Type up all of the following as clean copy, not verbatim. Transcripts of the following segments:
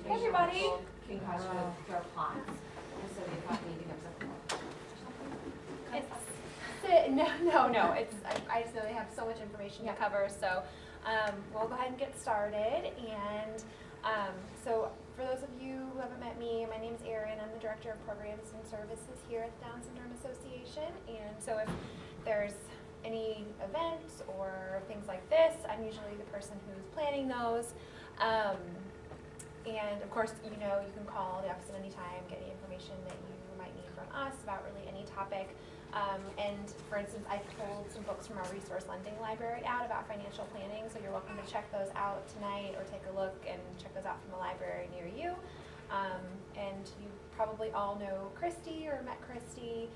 Hey everybody. Concussion with their ponds. And so they thought maybe there was a No. I just know they have so much information to cover, so we'll go ahead and get started. And so for those of you who haven't met me, my name is Erin. I'm the Director of Programs and Services here at the Down Syndrome Association. And so if there's any events or things like this, I'm usually the person who's planning those. And of course, you can call the office at any time, get any information that you might need from us about really any topic. And for instance, I pulled some books from our resource lending library out about financial planning, so you're welcome to check those out tonight or take a look and check those out from the library near you. And you probably all know Christy or met Christy.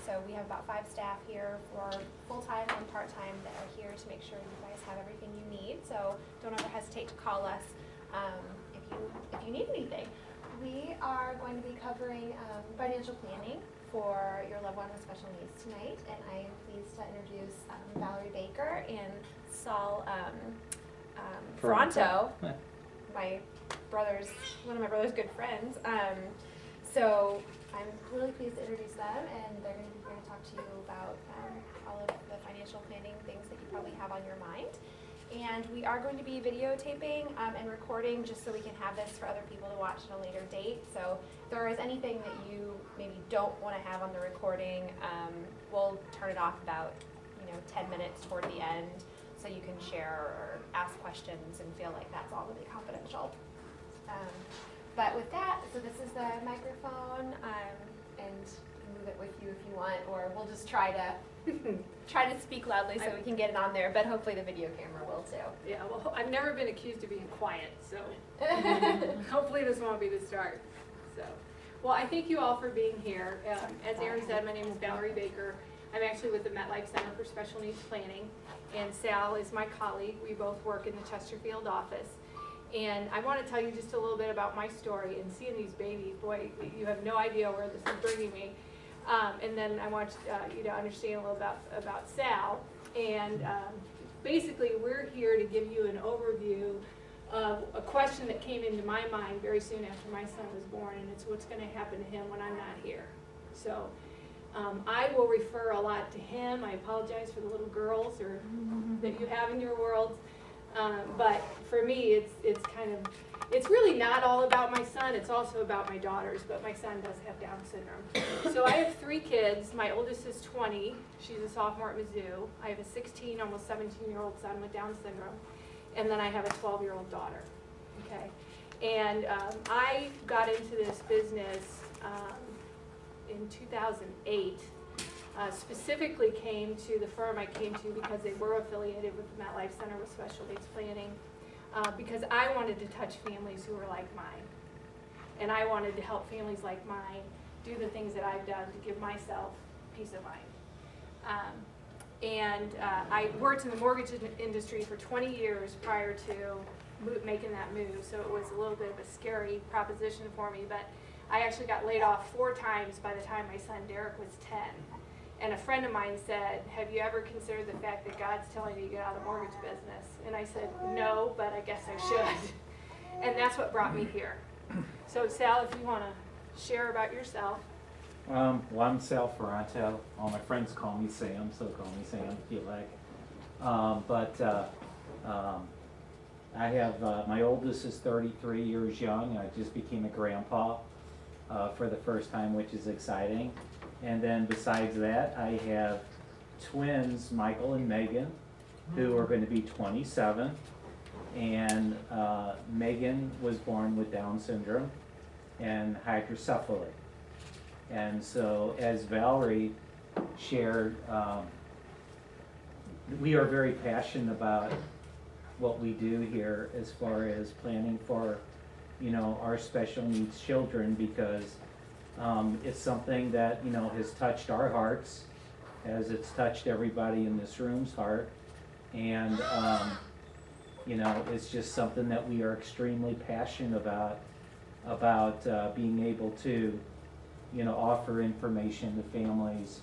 So we have about 5 staff here for full-time and part-time that are here to make sure you guys have everything you need. So don't ever hesitate to call us if you need anything. We are going to be covering financial planning for your loved one with special needs tonight, and I am pleased to introduce Valerie Baker and Saul Ferranto, one of my brother's good friends. So I'm really pleased to introduce them, and they're going to be here to talk to you about all of the financial planning things that you probably have on your mind. And we are going to be videotaping and recording just so we can have this for other people to watch at a later date. So if there is anything that you maybe don't want to have on the recording, we'll turn it off about 10 minutes toward the end so you can share or ask questions and feel like that's all really confidential. But with that, so this is the microphone, and move it with you if you want, or we'll just try to speak loudly so we can get it on there, but hopefully the video camera will too. Yeah, well, I've never been accused of being quiet, so hopefully this won't be the start. So, well, I thank you all for being here. As Erin said, my name is Valerie Baker. I'm actually with the MetLife Center for Special Needs Planning, and Sal is my colleague. We both work in the Chesterfield office. And I want to tell you just a little bit about my story, and seeing these babies, boy, you have no idea where this is bringing me. And then I want you to understand a little about Sal. And basically, we're here to give you an overview of a question that came into my mind very soon after my son was born, and it's what's going to happen to him when I'm not here. So I will refer a lot to him. I apologize for the little girls that you have in your world. But for me, it's really not all about my son. It's also about my daughters, but my son does have Down syndrome. So I have 3 kids. My oldest is 20. She's a sophomore at Mizzou. I have a 16, almost 17-year-old son with Down syndrome. And then I have a 12-year-old daughter. Okay. And I got into this business in 2008. Specifically came to the firm I came to because they were affiliated with the MetLife Center with Special Needs Planning, because I wanted to touch families who were like mine. And I wanted to help families like mine do the things that I've done to give myself peace of mind. I worked in the mortgage industry for 20 years prior to making that move, so it was a little bit of a scary proposition for me, but I actually got laid off 4 times by the time my son Derek was 10. And a friend of mine said, have you ever considered the fact that God's telling you to get out of the mortgage business? And I said, no, but I guess I should. And that's what brought me here. So Sal, if you want to share about yourself. Well, I'm Sal Ferranto. All my friends call me Sam, so call me Sam if you like. I have, my oldest is 33 years young. I just became a grandpa for the first time, which is exciting. And then besides that, I have twins, Michael and Megan, who are going to be 27. And Megan was born with Down syndrome and hydrocephaly. And so, as Valerie shared, we are very passionate about what we do here as far as planning for, our special needs children, because it's something that, has touched our hearts, as it's touched everybody in this room's heart. And, it's just something that we are extremely passionate about being able to, offer information to families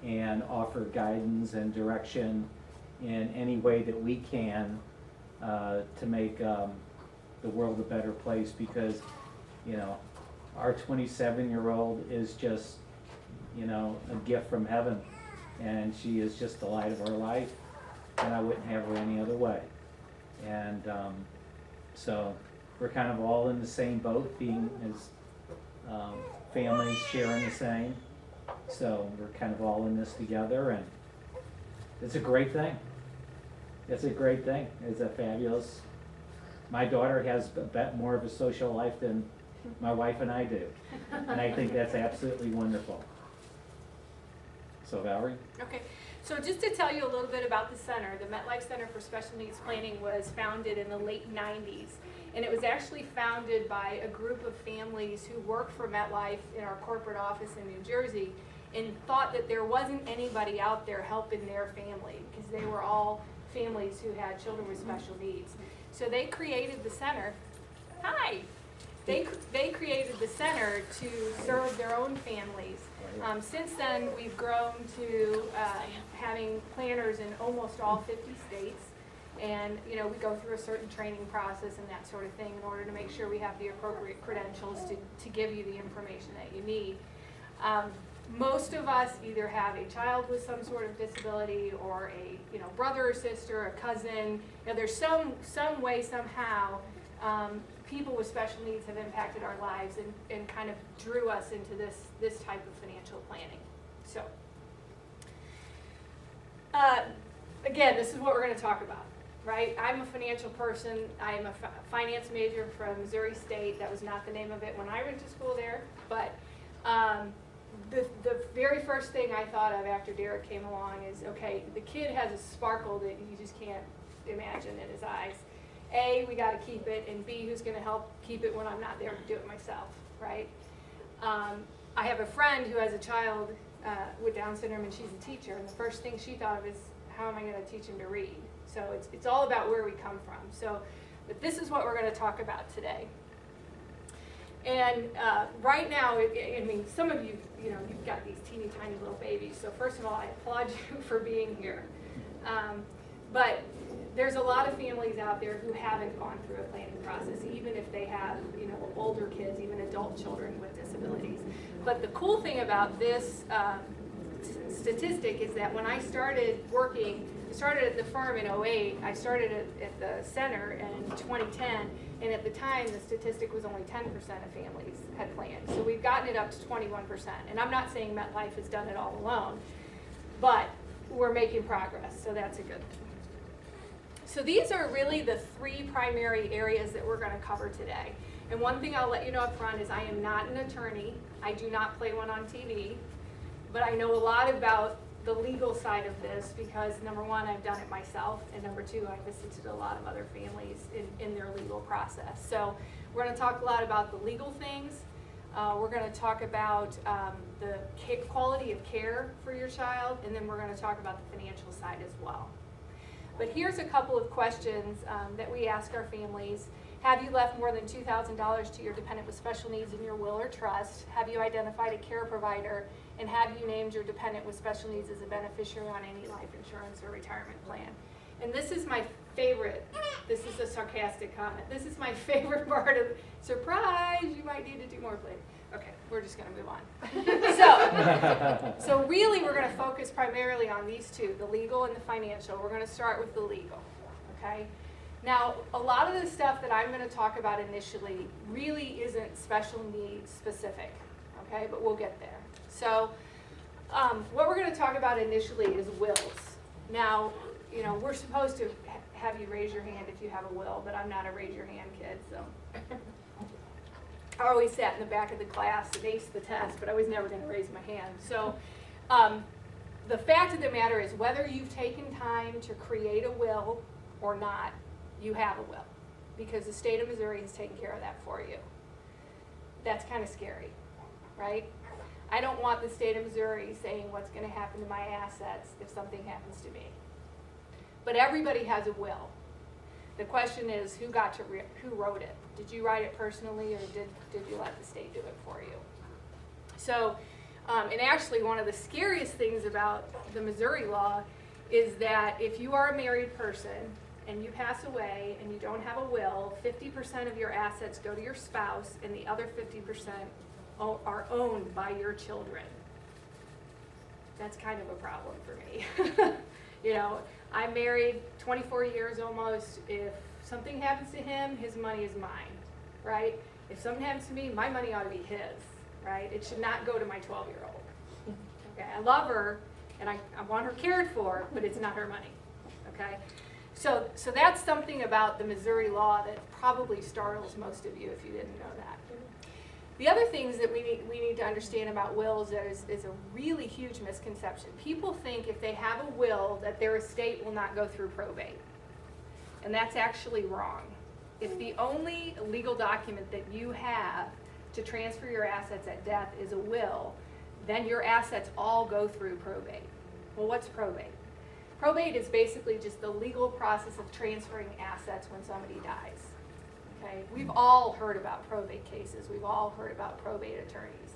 and offer guidance and direction in any way that we can to make the world a better place because, you know, our 27-year-old is just, you know, a gift from heaven. And she is just the light of our life, and I wouldn't have her any other way. And so we're kind of all in the same boat, being as families sharing the same. So we're kind of all in this together, and it's a great thing. It's a great thing. It's a fabulous. My daughter has a bit more of a social life than my wife and I do, and I think that's absolutely wonderful. So Valerie? Okay, so just to tell you a little bit about the center, the MetLife Center for Special Needs Planning was founded in the late 90s. And it was actually founded by a group of families who worked for MetLife in our corporate office in New Jersey and thought that there wasn't anybody out there helping their family because they were all families who had children with special needs. So they created the center. Hi! They created the center to serve their own families. Since then, we've grown to having planners in almost all 50 states. And, you know, we go through a certain training process and that sort of thing in order to make sure we have the appropriate credentials to give you the information that you need. Most of us either have a child with some sort of disability or a, you know, brother or sister, a cousin. You know, there's some way, somehow, people with special needs have impacted our lives and kind of drew us into this type of financial planning. So, again, this is what we're going to talk about, right? I'm a financial person. I'm a finance major from Missouri State. That was not the name of it when I went to school there. But the very first thing I thought of after Derek came along is, okay, the kid has a sparkle that you just can't imagine in his eyes. A, we got to keep it, and B, who's going to help keep it when I'm not there to do it myself, right? I have a friend who has a child with Down syndrome, and she's a teacher, and the first thing she thought of is, how am I going to teach him to read? So it's all about where we come from. So, but this is what we're going to talk about today. And right now, I mean, some of you, you know, you've got these teeny tiny little babies. So first of all, I applaud you for being here. But there's a lot of families out there who haven't gone through a planning process, even if they have, you know, older kids, even adult children with disabilities. But the cool thing about this statistic is that when I started working, I started at the firm in 2008, I started at the center in 2010, and at the time the statistic was only 10% of families had planned. So we've gotten it up to 21%. And I'm not saying MetLife has done it all alone, but we're making progress, so that's a good thing. So these are really the three primary areas that we're going to cover today. And one thing I'll let you know up front is I am not an attorney. I do not play one on TV. But I know a lot about the legal side of this because, number one, I've done it myself. And number two, I've visited a lot of other families in their legal process. So we're going to talk a lot about the legal things. We're going to talk about the quality of care for your child. And then we're going to talk about the financial side as well. But here's a couple of questions that we ask our families. Have you left more than $2,000 to your dependent with special needs in your will or trust? Have you identified a care provider? And have you named your dependent with special needs as a beneficiary on any life insurance or retirement plan? And this is my favorite. This is a sarcastic comment. This is my favorite part of surprise. You might need to do more planning. Okay, we're just going to move on. So really we're going to focus primarily on these two, the legal and the financial. We're going to start with the legal, okay? Now, a lot of the stuff that I'm going to talk about initially really isn't special needs specific, okay? But we'll get there. So what we're going to talk about initially is wills. Now, you know, we're supposed to have you raise your hand if you have a will, but I'm not a raise your hand kid, so. I always sat in the back of the class and aced the test, but I was never going to raise my hand. So the fact of the matter is whether you've taken time to create a will or not, you have a will because the state of Missouri has taken care of that for you. That's kind of scary, right? I don't want the state of Missouri saying what's going to happen to my assets if something happens to me. But everybody has a will. The question is, who wrote it? Did you write it personally, or did you let the state do it for you? So, and actually one of the scariest things about the Missouri law is that if you are a married person and you pass away and you don't have a will, 50% of your assets go to your spouse and the other 50% are owned by your children. That's kind of a problem for me. You know, I'm married 24 years almost. If something happens to him, his money is mine, right? If something happens to me, my money ought to be his, right? It should not go to my 12-year-old. Okay, I love her and I want her cared for, but it's not her money, okay? So that's something about the Missouri law that probably startles most of you if you didn't know that. The other things that we need to understand about wills is a really huge misconception. People think if they have a will that their estate will not go through probate. And that's actually wrong. If the only legal document that you have to transfer your assets at death is a will, then your assets all go through probate. Well, what's probate? Probate is basically just the legal process of transferring assets when somebody dies. Okay? We've all heard about probate cases. We've all heard about probate attorneys.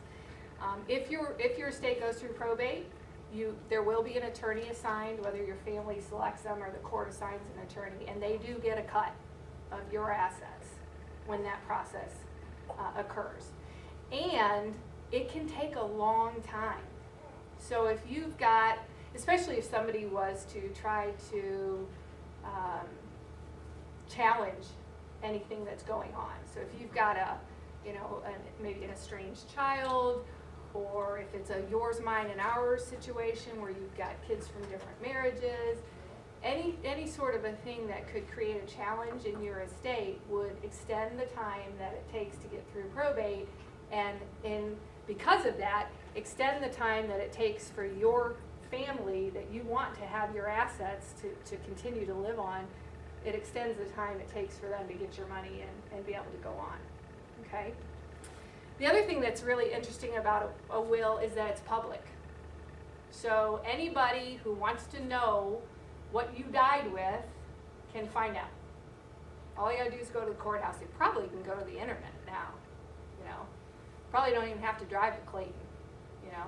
If your estate goes through probate, there will be an attorney assigned, whether your family selects them or the court assigns an attorney, and they do get a cut of your assets when that process occurs. And it can take a long time. So if you've got, especially if somebody was to try to challenge anything that's going on. So if you've got maybe an estranged child, or if it's a yours, mine, and ours situation where you've got kids from different marriages, any sort of a thing that could create a challenge in your estate would extend the time that it takes to get through probate, and because of that, extend the time that it takes for your family that you want to have your assets to continue to live on. It extends the time it takes for them to get your money and be able to go on, okay? The other thing that's really interesting about a will is that it's public. So anybody who wants to know what you died with can find out. All you gotta do is go to the courthouse. You probably can go to the internet now, you know. Probably don't even have to drive to Clayton, you know.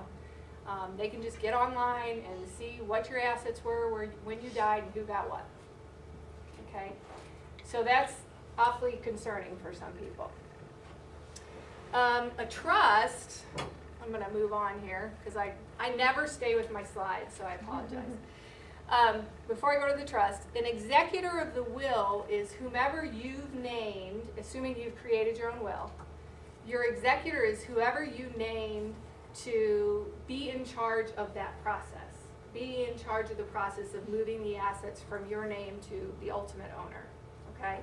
They can just get online and see what your assets were, when you died, and who got what. Okay, so that's awfully concerning for some people. A trust, I'm going to move on here because I never stay with my slides, so I apologize. Before I go to the trust, an executor of the will is whomever you've named, assuming you've created your own will. Your executor is whoever you named to be in charge of that process. Be in charge of the process of moving the assets from your name to the ultimate owner, okay?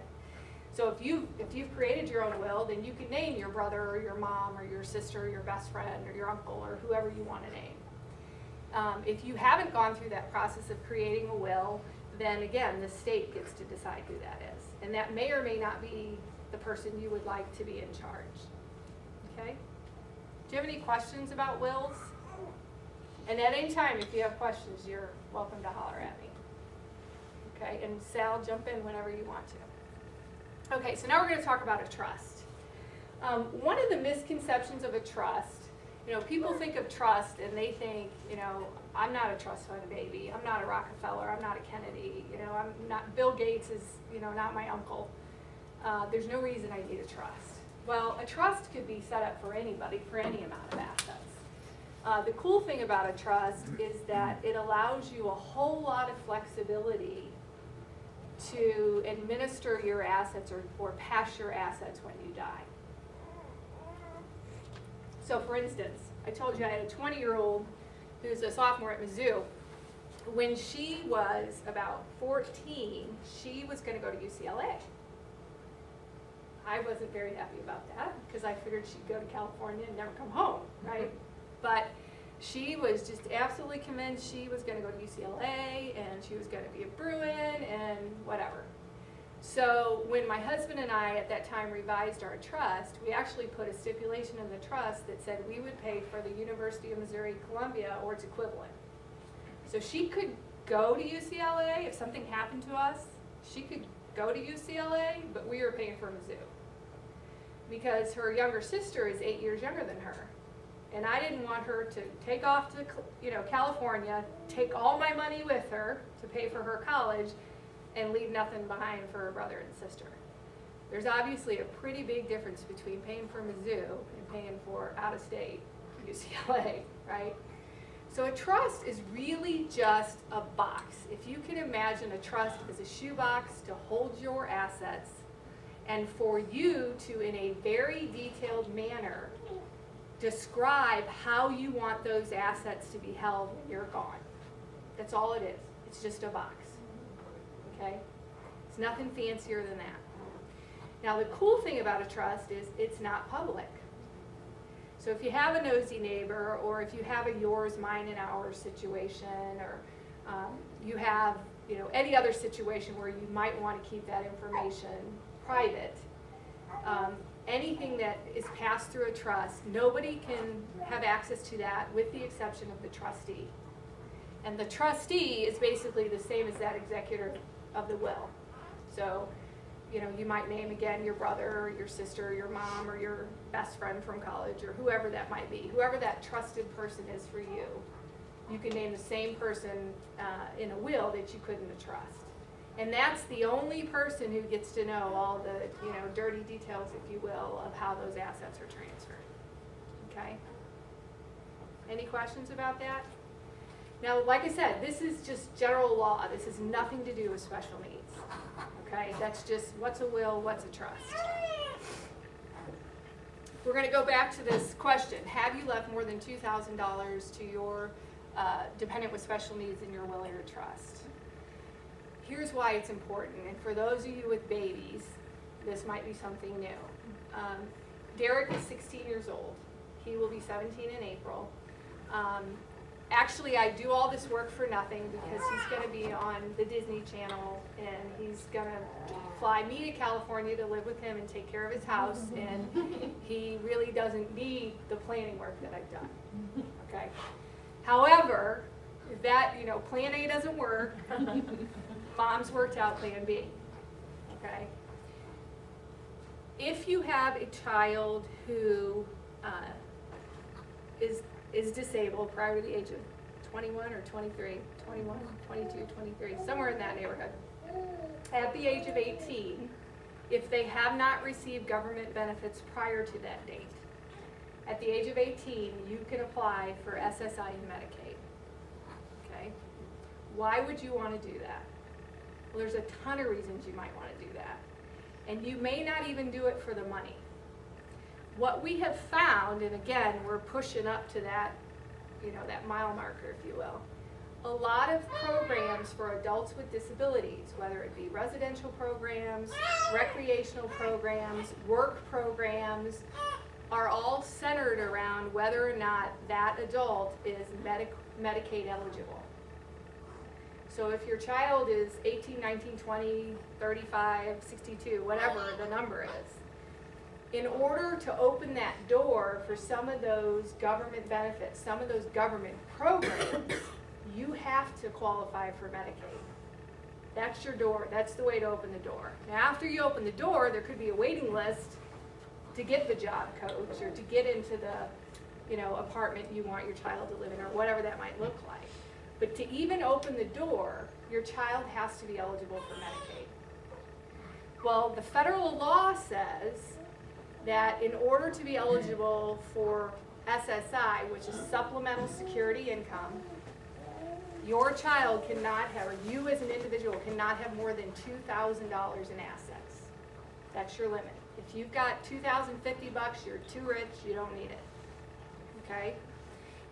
So if you've created your own will, then you can name your brother or your mom or your sister or your best friend or your uncle or whoever you want to name. If you haven't gone through that process of creating a will, then again, the state gets to decide who that is. And that may or may not be the person you would like to be in charge, okay? Do you have any questions about wills? And at any time, if you have questions, you're welcome to holler at me. Okay, and Sal, jump in whenever you want to. Okay, so now we're going to talk about a trust. One of the misconceptions of a trust, you know, people think of trust and they think, you know, I'm not a trust fund baby. I'm not a Rockefeller. I'm not a Kennedy. You know, I'm not, Bill Gates is, you know, not my uncle. There's no reason I need a trust. Well, a trust could be set up for anybody for any amount of assets. The cool thing about a trust is that it allows you a whole lot of flexibility to administer your assets or pass your assets when you die. So for instance, I told you I had a 20-year-old who's a sophomore at Mizzou. When she was about 14, she was going to go to UCLA. I wasn't very happy about that because I figured she'd go to California and never come home, right? But she was just absolutely convinced she was going to go to UCLA and she was going to be a Bruin and whatever. So when my husband and I at that time revised our trust, we actually put a stipulation in the trust that said we would pay for the University of Missouri-Columbia or its equivalent. So she could go to UCLA if something happened to us. She could go to UCLA, but we were paying for Mizzou because her younger sister is 8 years younger than her. And I didn't want her to take off to, you know, California, take all my money with her to pay for her college, and leave nothing behind for a brother and sister. There's obviously a pretty big difference between paying for Mizzou and paying for out-of-state UCLA, right? So a trust is really just a box. If you can imagine a trust as a shoebox to hold your assets and for you to, in a very detailed manner, describe how you want those assets to be held when you're gone. That's all it is. It's just a box. Okay? It's nothing fancier than that. Now the cool thing about a trust is it's not public. So if you have a nosy neighbor, or if you have a yours, mine, and ours situation, or you have any other situation where you might want to keep that information private, anything that is passed through a trust, nobody can have access to that with the exception of the trustee. And the trustee is basically the same as that executor of the will. So, you might name again your brother or your sister or your mom or your best friend from college or whoever that might be. Whoever that trusted person is for you, you can name the same person in a will that you could in a trust. And that's the only person who gets to know all the dirty details, if you will, of how those assets are transferred. Okay? Any questions about that? Now, like I said, this is just general law. This has nothing to do with special needs. Okay? That's just what's a will, what's a trust. We're going to go back to this question. Have you left more than $2,000 to your dependent with special needs in your will or your trust? Here's why it's important. And for those of you with babies, this might be something new. Derek is 16 years old. He will be 17 in April. Actually, I do all this work for nothing because he's going to be on the Disney Channel, and he's going to fly me to California to live with him and take care of his house, and he really doesn't need the planning work that I've done. Okay. However, if that, plan A doesn't work, Mom's worked out plan B. Okay. If you have a child who is disabled prior to the age of 21 or 23, 21, 22, 23, somewhere in that neighborhood, at the age of 18, if they have not received government benefits prior to that date, at the age of 18, you can apply for SSI and Medicaid. Okay? Why would you want to do that? Well, there's a ton of reasons you might want to do that. And you may not even do it for the money. What we have found, and again, we're pushing up to that, that mile marker, if you will. A lot of programs for adults with disabilities, whether it be residential programs, recreational programs, work programs, are all centered around whether or not that adult is Medicaid eligible. So if your child is 18, 19, 20, 35, 62, whatever the number is, in order to open that door for some of those government benefits, some of those government programs, you have to qualify for Medicaid. That's your door. That's the way to open the door. Now, after you open the door, there could be a waiting list to get the job coach or to get into the, apartment you want your child to live in or whatever that might look like. But to even open the door, your child has to be eligible for Medicaid. Well, the federal law says that in order to be eligible for SSI, which is Supplemental Security Income, your child cannot have, or you as an individual cannot have more than $2,000 in assets. That's your limit. If you've got $2,050, you're too rich, you don't need it. Okay?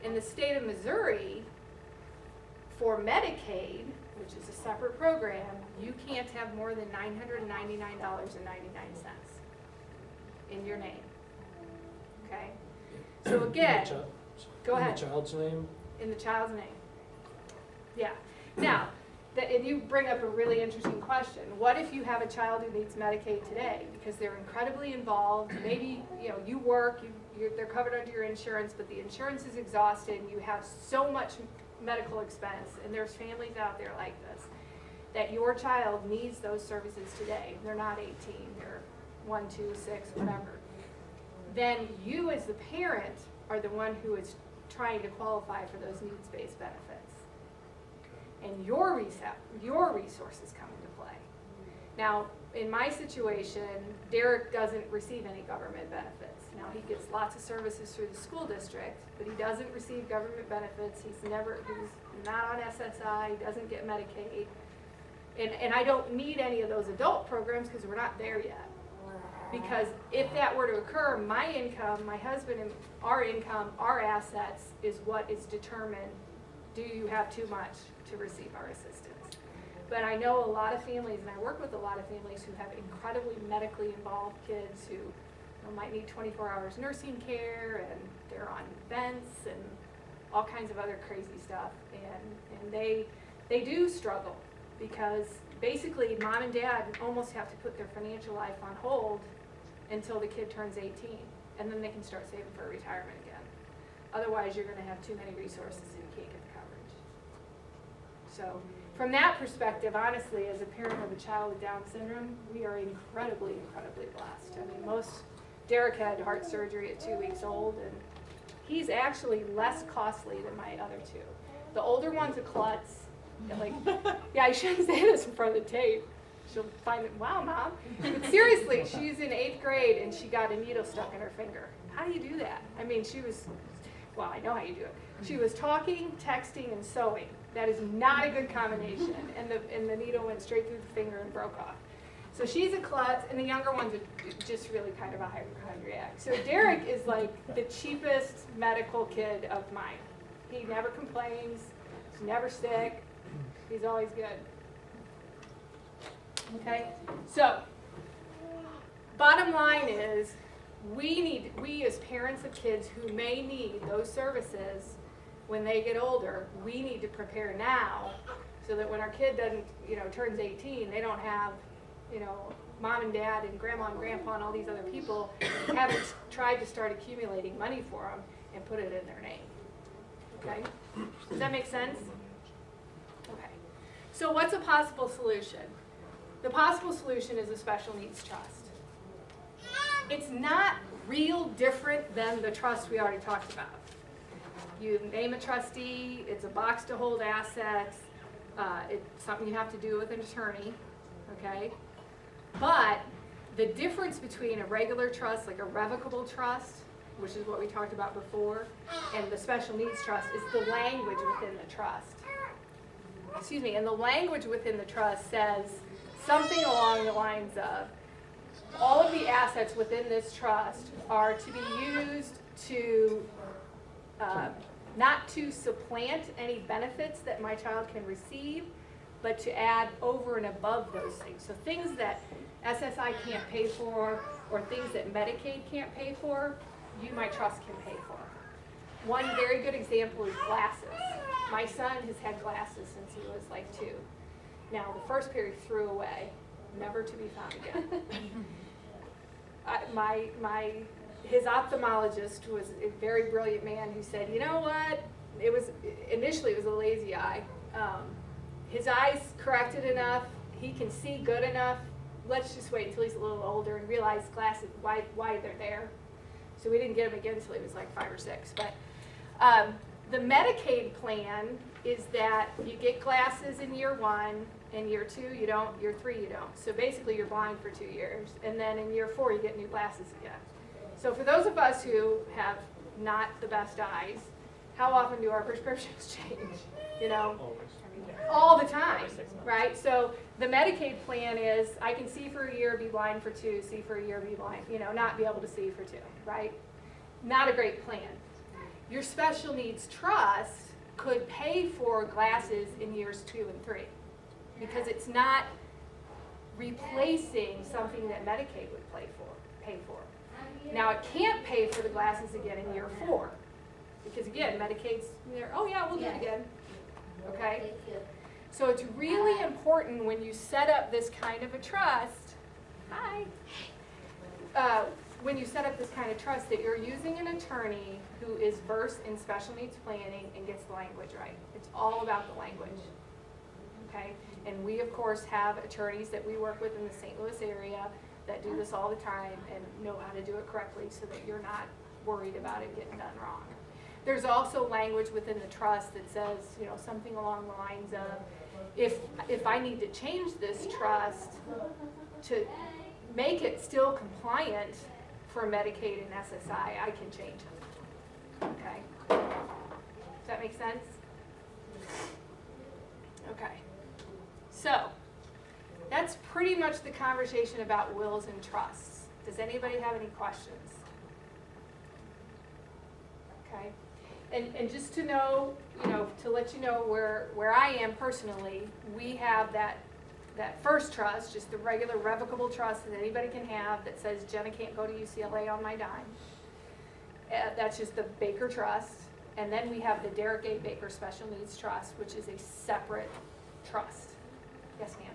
In the state of Missouri, for Medicaid, which is a separate program, you can't have more than $999.99 in your name. Okay? So again, go ahead. In the child's name? In the child's name. Yeah. Now, and you bring up a really interesting question. What if you have a child who needs Medicaid today because they're incredibly involved? Maybe you work, they're covered under your insurance, but the insurance is exhausted, and you have so much medical expense, and there's families out there like this, that your child needs those services today. They're not 18, they're 1, 2, 6, whatever. Then you as the parent are the one who is trying to qualify for those needs-based benefits. and your resources come into play. Now, in my situation, Derek doesn't receive any government benefits. Now, he gets lots of services through the school district, but he doesn't receive government benefits. He's not on SSI, he doesn't get Medicaid. And I don't need any of those adult programs because we're not there yet. Because if that were to occur, my income, my husband and our income, our assets is what is determined, do you have too much to receive our assistance? But I know a lot of families, and I work with a lot of families who have incredibly medically involved kids who might need 24 hours nursing care, and they're on vents and all kinds of other crazy stuff. And they do struggle because basically mom and dad almost have to put their financial life on hold until the kid turns 18, and then they can start saving for retirement again. Otherwise, you're going to have too many resources and you can't get the coverage. So from that perspective, honestly, as a parent of a child with Down syndrome, we are incredibly, incredibly blessed. I mean, Derek had heart surgery at 2 weeks old, and he's actually less costly than my other two. The older one's a klutz. Like, yeah, I shouldn't say this in front of the tape. She'll find it, wow, Mom. But seriously, she's in 8th grade and she got a needle stuck in her finger. How do you do that? I mean, well, I know how you do it. She was talking, texting, and sewing. That is not a good combination. And the needle went straight through the finger and broke off. So she's a klutz, and the younger one's just really kind of a hypochondriac. So Derek is like the cheapest medical kid of mine. He never complains, he's never sick, he's always good. Okay, so bottom line is we as parents of kids who may need those services when they get older, we need to prepare now so that when our kid turns 18, they don't have, mom and dad and grandma and grandpa and all these other people haven't tried to start accumulating money for them and put it in their name. Okay, does that make sense? Okay, so what's a possible solution? The possible solution is a special needs trust. It's not real different than the trust we already talked about. You name a trustee, it's a box to hold assets, it's something you have to do with an attorney, okay? But the difference between a regular trust, like a revocable trust, which is what we talked about before, and the special needs trust is the language within the trust. Excuse me, and the language within the trust says something along the lines of, all of the assets within this trust are to be used to, not to supplant any benefits that my child can receive, but to add over and above those things. So things that SSI can't pay for, or things that Medicaid can't pay for, my trust can pay for. One very good example is glasses. My son has had glasses since he was like 2. Now, the first pair he threw away, never to be found again. His ophthalmologist was a very brilliant man who said, you know what, initially it was a lazy eye. His eyes corrected enough, he can see good enough, let's just wait until he's a little older and realize glasses, why they're there. So we didn't get him again until he was like 5 or 6. But the Medicaid plan is that you get glasses in year 1, in year 2 you don't, year 3 you don't. So basically you're blind for 2 years, and then in year 4 you get new glasses again. So for those of us who have not the best eyes, how often do our prescriptions change? All the time, right? So the Medicaid plan is, I can see for a year, be blind for 2, see for a year, be blind, not be able to see for 2, right? Not a great plan. Your special needs trust could pay for glasses in years 2 and 3 because it's not replacing something that Medicaid would pay for. Now it can't pay for the glasses again in year 4 because again, Medicaid's there, oh yeah, we'll do it again, okay? So it's really important when you set up this kind of a trust, when you set up this kind of trust that you're using an attorney who is versed in special needs planning and gets the language right. It's all about the language, okay? And we, of course, have attorneys that we work with in the St. Louis area that do this all the time and know how to do it correctly so that you're not worried about it getting done wrong. There's also language within the trust that says, you know, something along the lines of, if I need to change this trust to make it still compliant for Medicaid and SSI, I can change it. Okay? Does that make sense? Okay. So, that's pretty much the conversation about wills and trusts. Does anybody have any questions? Okay. And just to know, you know, to let you know where I am personally, we have that first trust, just the regular revocable trust that anybody can have that says Jenna can't go to UCLA on my dime. That's just the Baker Trust. And then we have the Derek A. Baker Special Needs Trust, which is a separate trust. Yes, ma'am?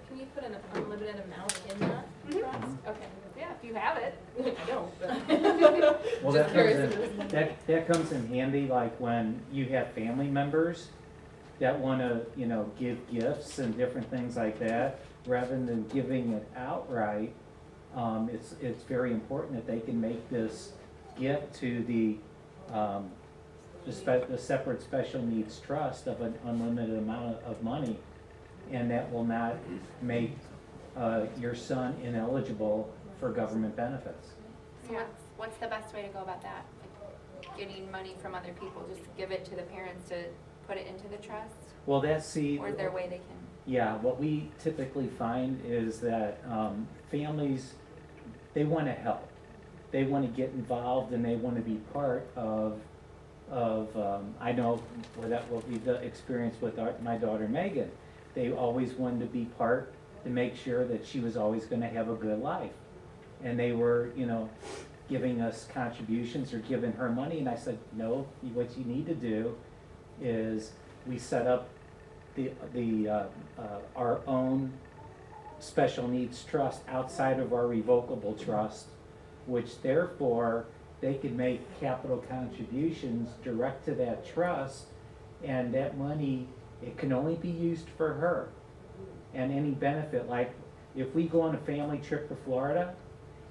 Can you put an unlimited amount in that trust? Okay. Yeah, if you have it. I don't, but. Well, Just curious. that comes in handy, like when you have family members that wanna, you know, give gifts and different things like that, rather than giving it outright. It's very important that they can make this gift to the separate special needs trust of an unlimited amount of money, and that will not make your son ineligible for government benefits. So what's the best way to go about that? Like getting money from other people, just give it to the parents to put it into the trust? Well, that's Or is there a way they can? Yeah, what we typically find is that families, they want to help. They want to get involved and they want to be part of I know what we've experienced with my daughter Megan. They always wanted to be part to make sure that she was always going to have a good life. And they were, you know, giving us contributions or giving her money. And I said, no, what you need to do is we set up our own special needs trust outside of our revocable trust, which therefore they can make capital contributions direct to that trust, and that money, it can only be used for her. And any benefit, like if we go on a family trip to Florida,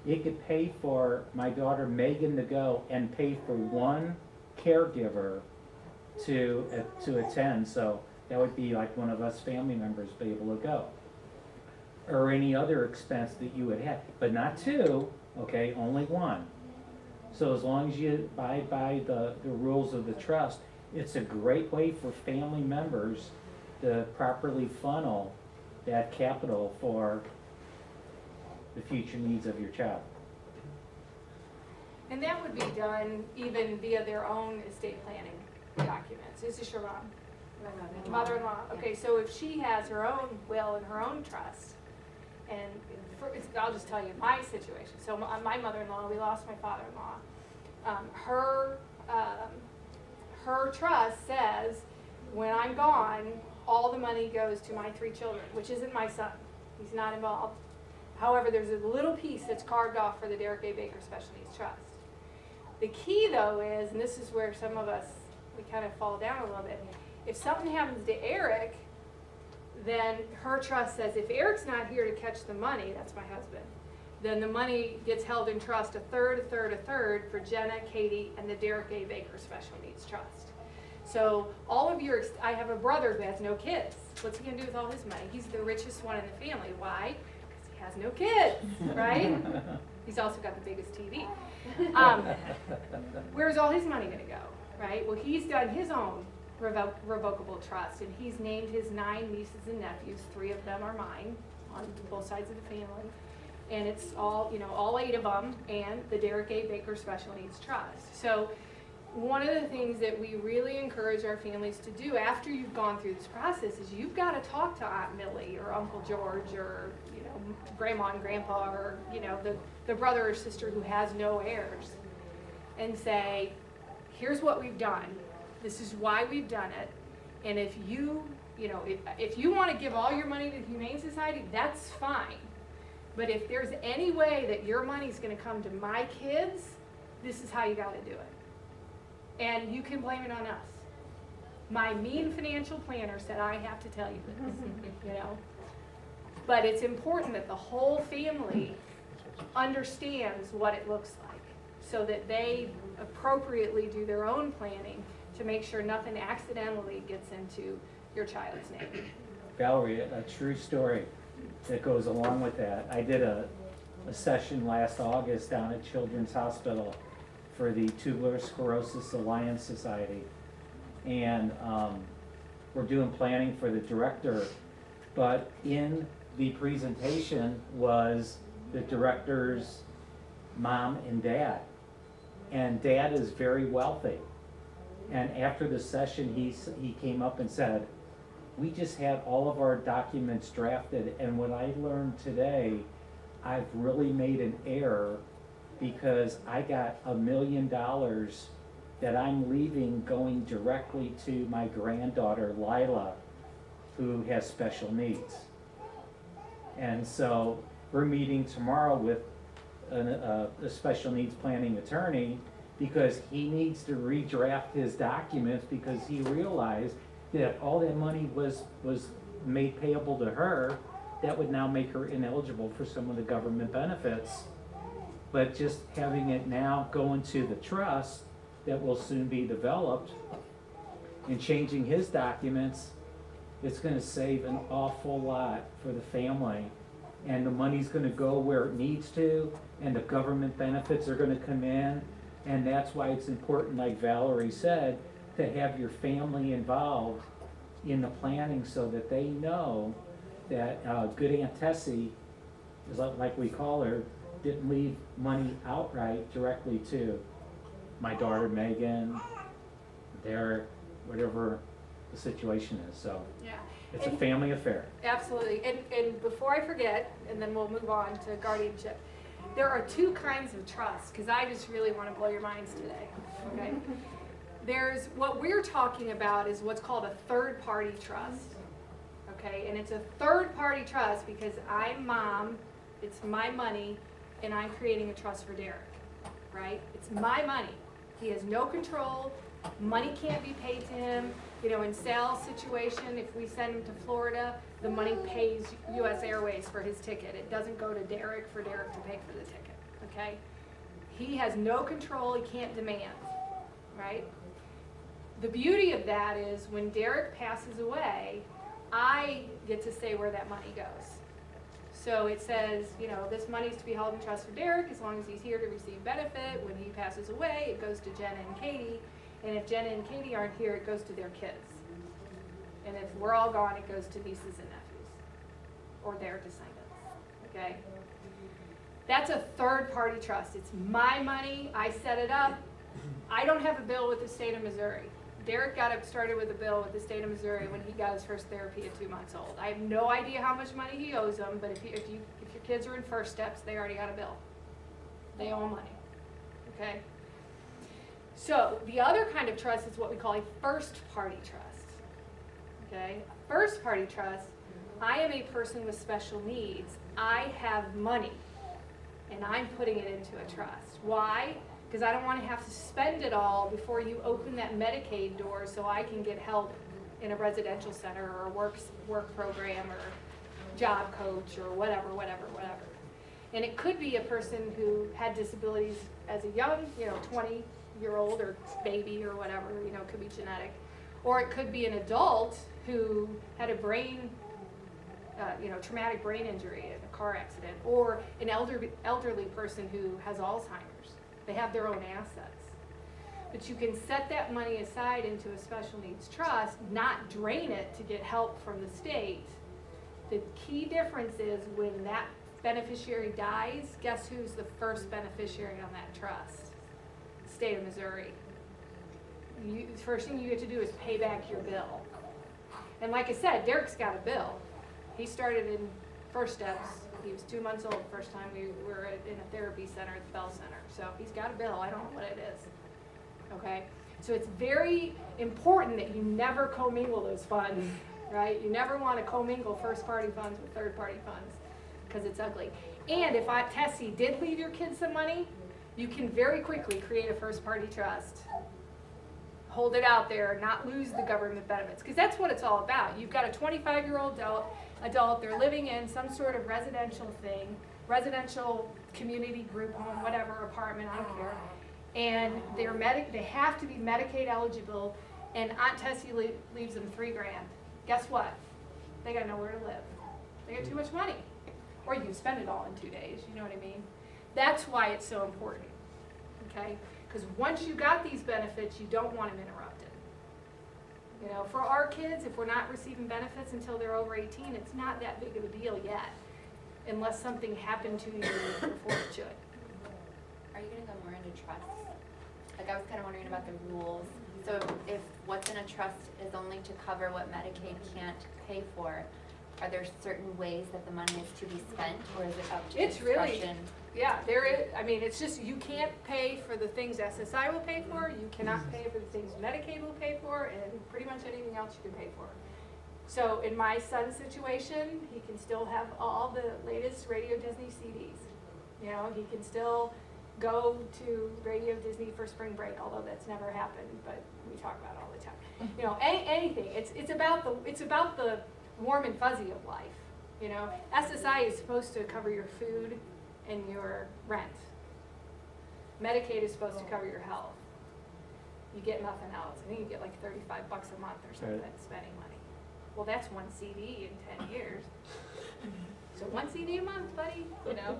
it could pay for my daughter Megan to go and pay for one caregiver to attend. So that would be like one of us family members be able to go. Or any other expense that you would have, but not two, okay, only one. So as long as you abide by the rules of the trust, it's a great way for family members to properly funnel that capital for the future needs of your child. And that would be done even via their own estate planning documents. Is this your mom? Mother-in-law. Okay, so if she has her own will and her own trust, and I'll just tell you my situation. So my mother-in-law, we lost my father-in-law. Her trust says, when I'm gone, all the money goes to my 3 children, which isn't my son. He's not involved. However, there's a little piece that's carved off for the Derek A. Baker Special Needs Trust. The key, though, is, and this is where some of us, we kind of fall down a little bit, if something happens to Eric, then her trust says, if Eric's not here to catch the money, that's my husband, then the money gets held in trust a third for Jenna, Katie, and the Derek A. Baker Special Needs Trust. So all of your, I have a brother who has no kids. What's he gonna do with all his money? He's the richest one in the family. Why? Because he has no kids, right? He's also got the biggest TV. Where's all his money gonna go, right? Well, he's done his own revocable trust, and he's named his 9 nieces and nephews. 3 of them are mine on both sides of the family. And it's all, you know, all 8 of them, and the Derek A. Baker Special Needs Trust. So one of the things that we really encourage our families to do after you've gone through this process is you've got to talk to Aunt Millie or Uncle George or, you know, Grandma and Grandpa or, you know, the brother or sister who has no heirs and say, here's what we've done. This is why we've done it. And if you know, if you want to give all your money to the Humane Society, that's fine. But if there's any way that your money's going to come to my kids, this is how you got to do it. And you can blame it on us. My mean financial planner said I have to tell you this, you know. But it's important that the whole family understands what it looks like. so that they appropriately do their own planning to make sure nothing accidentally gets into your child's name. Valerie, a true story that goes along with that. I did a session last August down at Children's Hospital for the Tubular Sclerosis Alliance Society. And we're doing planning for the director, but in the presentation was the director's mom and dad. And dad is very wealthy. And after the session, he came up and said, we just had all of our documents drafted, and what I learned today, I've really made an error because I got $1 million that I'm leaving going directly to my granddaughter, Lila, who has special needs. And so we're meeting tomorrow with a special needs planning attorney because he needs to redraft his documents because he realized that all that money was made payable to her. That would now make her ineligible for some of the government benefits. But just having it now go into the trust that will soon be developed and changing his documents, it's going to save an awful lot for the family. And the money's going to go where it needs to, and the government benefits are going to come in. And that's why it's important, like Valerie said, to have your family involved in the planning so that they know that good Aunt Tessie, is like we call her, didn't leave money outright directly to my daughter Megan, Derek, whatever the situation is. So Yeah. it's a family affair. Absolutely. And before I forget, and then we'll move on to guardianship, there are two kinds of trust, because I just really want to blow your minds today. Okay? There's what we're talking about is what's called a third-party trust. Okay? And it's a third-party trust because I'm mom, it's my money, and I'm creating a trust for Derek. Right? It's my money. He has no control. Money can't be paid to him. You know, in Sal's situation, if we send him to Florida, the money pays U.S. Airways for his ticket. It doesn't go to Derek for Derek to pay for the ticket, okay? He has no control. He can't demand, right? The beauty of that is when Derek passes away, I get to say where that money goes. So it says, you know, this money is to be held in trust for Derek as long as he's here to receive benefit. When he passes away, it goes to Jenna and Katie. And if Jenna and Katie aren't here, it goes to their kids. And if we're all gone, it goes to nieces and nephews or their descendants, okay? That's a third-party trust. It's my money. I set it up. I don't have a bill with the state of Missouri. Derek got started with a bill with the state of Missouri when he got his first therapy at 2 months old. I have no idea how much money he owes them, but if your kids are in First Steps, they already got a bill. They owe money, okay? So the other kind of trust is what we call a first-party trust, okay? A first-party trust, I am a person with special needs. I have money, and I'm putting it into a trust. Why? Because I don't want to have to spend it all before you open that Medicaid door so I can get help in a residential center or a work program or job coach or whatever. And it could be a person who had disabilities as a young, 20-year-old or baby or whatever, it could be genetic. Or it could be an adult who had a brain, traumatic brain injury in a car accident, or an elderly person who has Alzheimer's. They have their own assets. But you can set that money aside into a special needs trust, not drain it to get help from the state. The key difference is when that beneficiary dies, guess who's the first beneficiary on that trust? State of Missouri. The first thing you get to do is pay back your bill. And like I said, Derek's got a bill. He started in First Steps. He was 2 months old the first time we were in a therapy center at the Bell Center. So he's got a bill. I don't know what it is. Okay? So it's very important that you never commingle those funds, right? You never want to commingle first-party funds with third-party funds because it's ugly. And if Tessie did leave your kids some money, you can very quickly create a first-party trust. Hold it out there, not lose the government benefits, because that's what it's all about. You've got a 25-year-old adult, they're living in some sort of residential community group home, whatever, apartment, I don't care. And they have to be Medicaid eligible, and Aunt Tessie leaves them $3 grand. Guess what? They got nowhere to live. They got too much money. Or you can spend it all in 2 days, you know what I mean? That's why it's so important, okay? Because once you got these benefits, you don't want them interrupted. You know, for our kids, if we're not receiving benefits until they're over 18, it's not that big of a deal yet, unless something happened to you before it should. Are you gonna go more into trust? Like, I was kinda wondering about the rules. So if what's in a trust is only to cover what Medicaid can't pay for, are there certain ways that the money is to be spent, or is it up to It's really- discretion? Yeah, there is, I mean, it's just, you can't pay for the things SSI will pay for, you cannot pay for the things Medicaid will pay for, and pretty much anything else you can pay for. So in my son's situation, he can still have all the latest Radio Disney CDs. You know, he can still go to Radio Disney for spring break, although that's never happened, but we talk about it all the time. You know, anything, it's about the warm and fuzzy of life. You know, SSI is supposed to cover your food and your rent. Medicaid is supposed to cover your health. You get nothing else. I think you get like $35 a month or something, Right. spending money. Well, that's one CD in 10 years. So one CD a month, buddy, you know?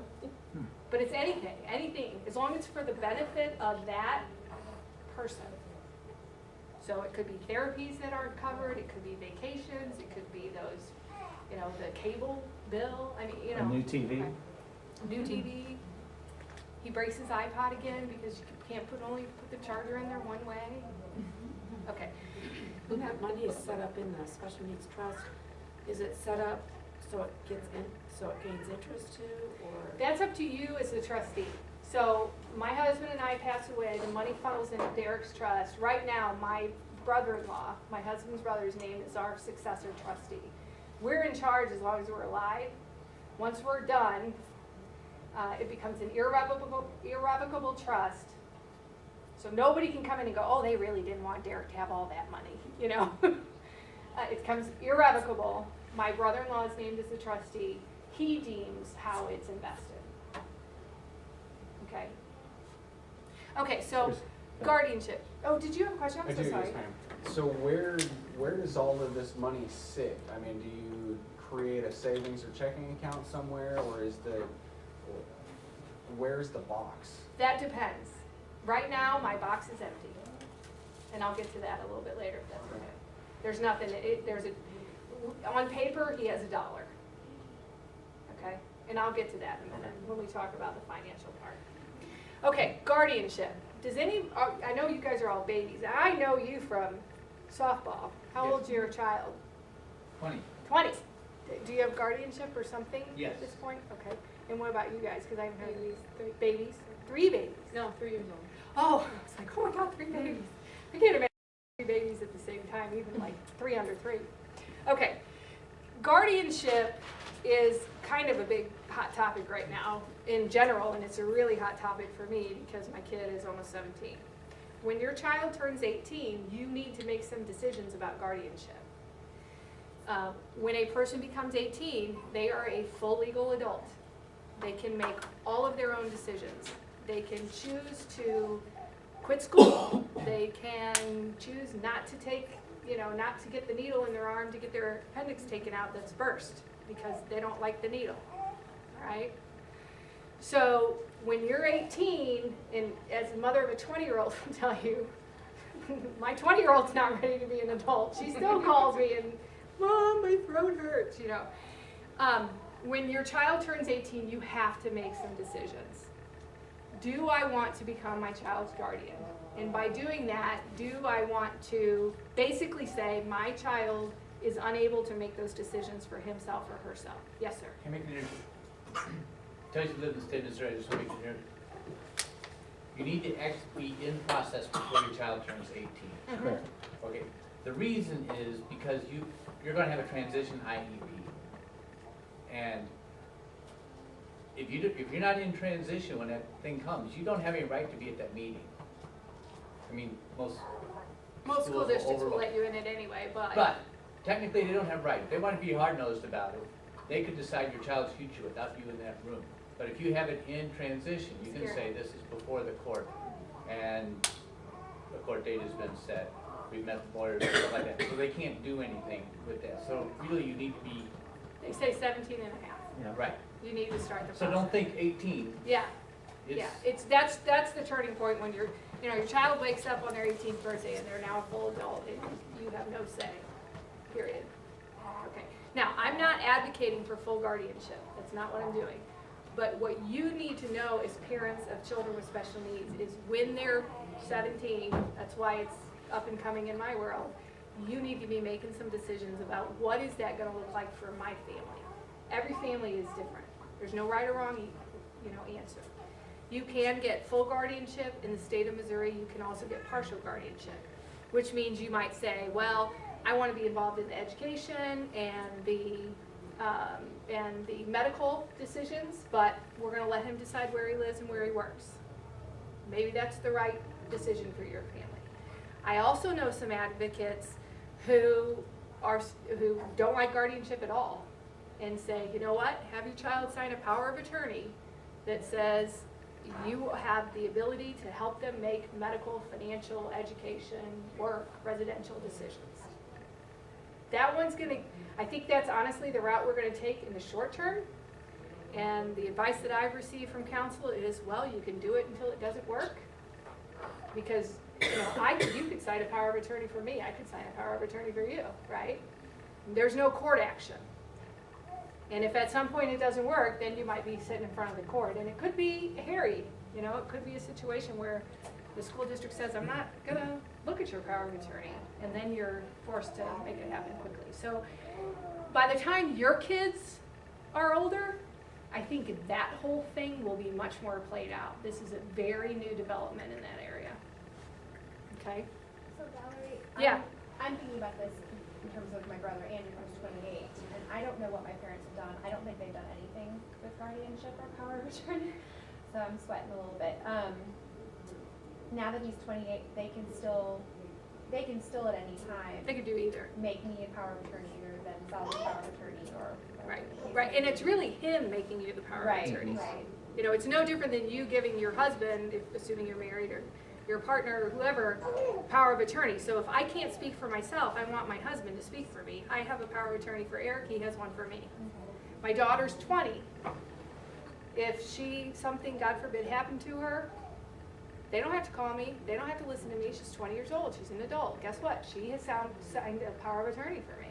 But it's anything, as long as it's for the benefit of that person. So it could be therapies that aren't covered, it could be vacations, it could be those, you know, the cable bill, I mean, you know. A new TV. New TV. He breaks his iPod again because you can't only put the charger in there one way. Okay. When that money is set up in the special needs trust, is it set up so it gains interest too, or? That's up to you as the trustee. So my husband and I pass away, the money funnels into Derek's trust. Right now, my brother-in-law, my husband's brother's name is our successor trustee. We're in charge as long as we're alive. Once we're done, it becomes an irrevocable trust. So nobody can come in and go, oh, they really didn't want Derek to have all that money, you know. It becomes irrevocable. My brother-in-law is named as the trustee. He deems how it's invested. Okay. Okay, so guardianship. Oh, did you have a question? I'm so sorry. Yes, ma'am. So where does all of this money sit? I mean, do you create a savings or checking account somewhere, or where's the box? That depends. Right now, my box is empty. And I'll get to that a little bit later if that's okay. There's nothing, on paper, he has $1. Okay? And I'll get to that in a minute when we talk about the financial part. Okay, guardianship. I know you guys are all babies. I know you from softball. How Yes. old's your child? 20. 20. Do you have guardianship or something Yes. at this point? Okay. And what about you guys? Because I haven't heard of these. Babies? 3 babies. No, 3 years old. Oh, it's like, oh my God, 3 babies. I can't imagine 3 babies at the same time, even like 3 under 3. Okay, guardianship is kind of a big hot topic right now in general, and it's a really hot topic for me because my kid is almost 17. When your child turns 18, you need to make some decisions about guardianship. When a person becomes 18, they are a full legal adult. They can make all of their own decisions. They can choose to quit school. They can choose not to not to get the needle in their arm to get their appendix taken out that's burst because they don't like the needle, all right? So when you're 18, and as a mother of a 20-year-old will tell you, my 20-year-old's not ready to be an adult. She still calls me and, Mom, my throat hurts, you know. When your child turns 18, you have to make some decisions. Do I want to become my child's guardian? And by doing that, do I want to basically say my child is unable to make those decisions for himself or herself? Yes, sir. Can I make an interview? Tell you to live in the state of Missouri, I just want to make an interview. You need to actually be in process before your child turns 18. Correct. Okay. The reason is because you're going to have a transition IEP. And if you're not in transition when that thing comes, you don't have any right to be at that meeting. I mean, most Most school schools districts will overlook. let you in at anyway, But technically, they don't have right. If they want to be hard-nosed about it, they could decide your child's future without you in that room. But if you have it in transition, you can Scary. say this is before the court, and the court date has been set. We've met the lawyers, stuff like that, so they can't do anything with that. So really, you need to be, They say 17 and a half. Yeah. right. You need to start the process. So don't think 18. Yeah, It's, yeah, that's the turning point when your child wakes up on their 18th birthday and they're now a full adult and you have no say, period. Okay, now, I'm not advocating for full guardianship, that's not what I'm doing. But what you need to know as parents of children with special needs is when they're 17, that's why it's up and coming in my world, you need to be making some decisions about what is that gonna look like for my family. Every family is different. There's no right or wrong, answer. You can get full guardianship in the state of Missouri. You can also get partial guardianship, which means you might say, well, I want to be involved in the education and the medical decisions, but we're going to let him decide where he lives and where he works. Maybe that's the right decision for your family. I also know some advocates who don't like guardianship at all and say, you know what, have your child sign a power of attorney that says you have the ability to help them make medical, financial, education, work, residential decisions. That one's I think that's honestly the route we're gonna take in the short term. And the advice that I've received from counsel is, well, you can do it until it doesn't work. Because, you could sign a power of attorney for me, I could sign a power of attorney for you, right? There's no court action. And if at some point it doesn't work, then you might be sitting in front of the court. And it could be hairy, it could be a situation where the school district says, I'm not gonna look at your power of attorney. And then you're forced to make it happen quickly. So by the time your kids are older, I think that whole thing will be much more played out. This is a very new development in that area. Okay? So Valerie, Yeah. I'm thinking about this in terms of my brother Andrew, who's 28, and I don't know what my parents have done. I don't think they've done anything with guardianship or power of attorney, so I'm sweating a little bit. Now that he's 28, they can still at any time They could do either. make me a power of attorney or then sell the power of attorney or Right, whatever the case right. may And be. it's really him making you the power right, of attorney. right. It's no different than you giving your husband, assuming you're married, or your partner, or whoever, power of attorney. So if I can't speak for myself, I want my husband to speak for me. I have a power of attorney for Eric, he has one for me. My daughter's 20. If something, God forbid, happened to her, they don't have to call me, they don't have to listen to me, she's 20 years old, she's an adult. Guess what? She has signed a power of attorney for me.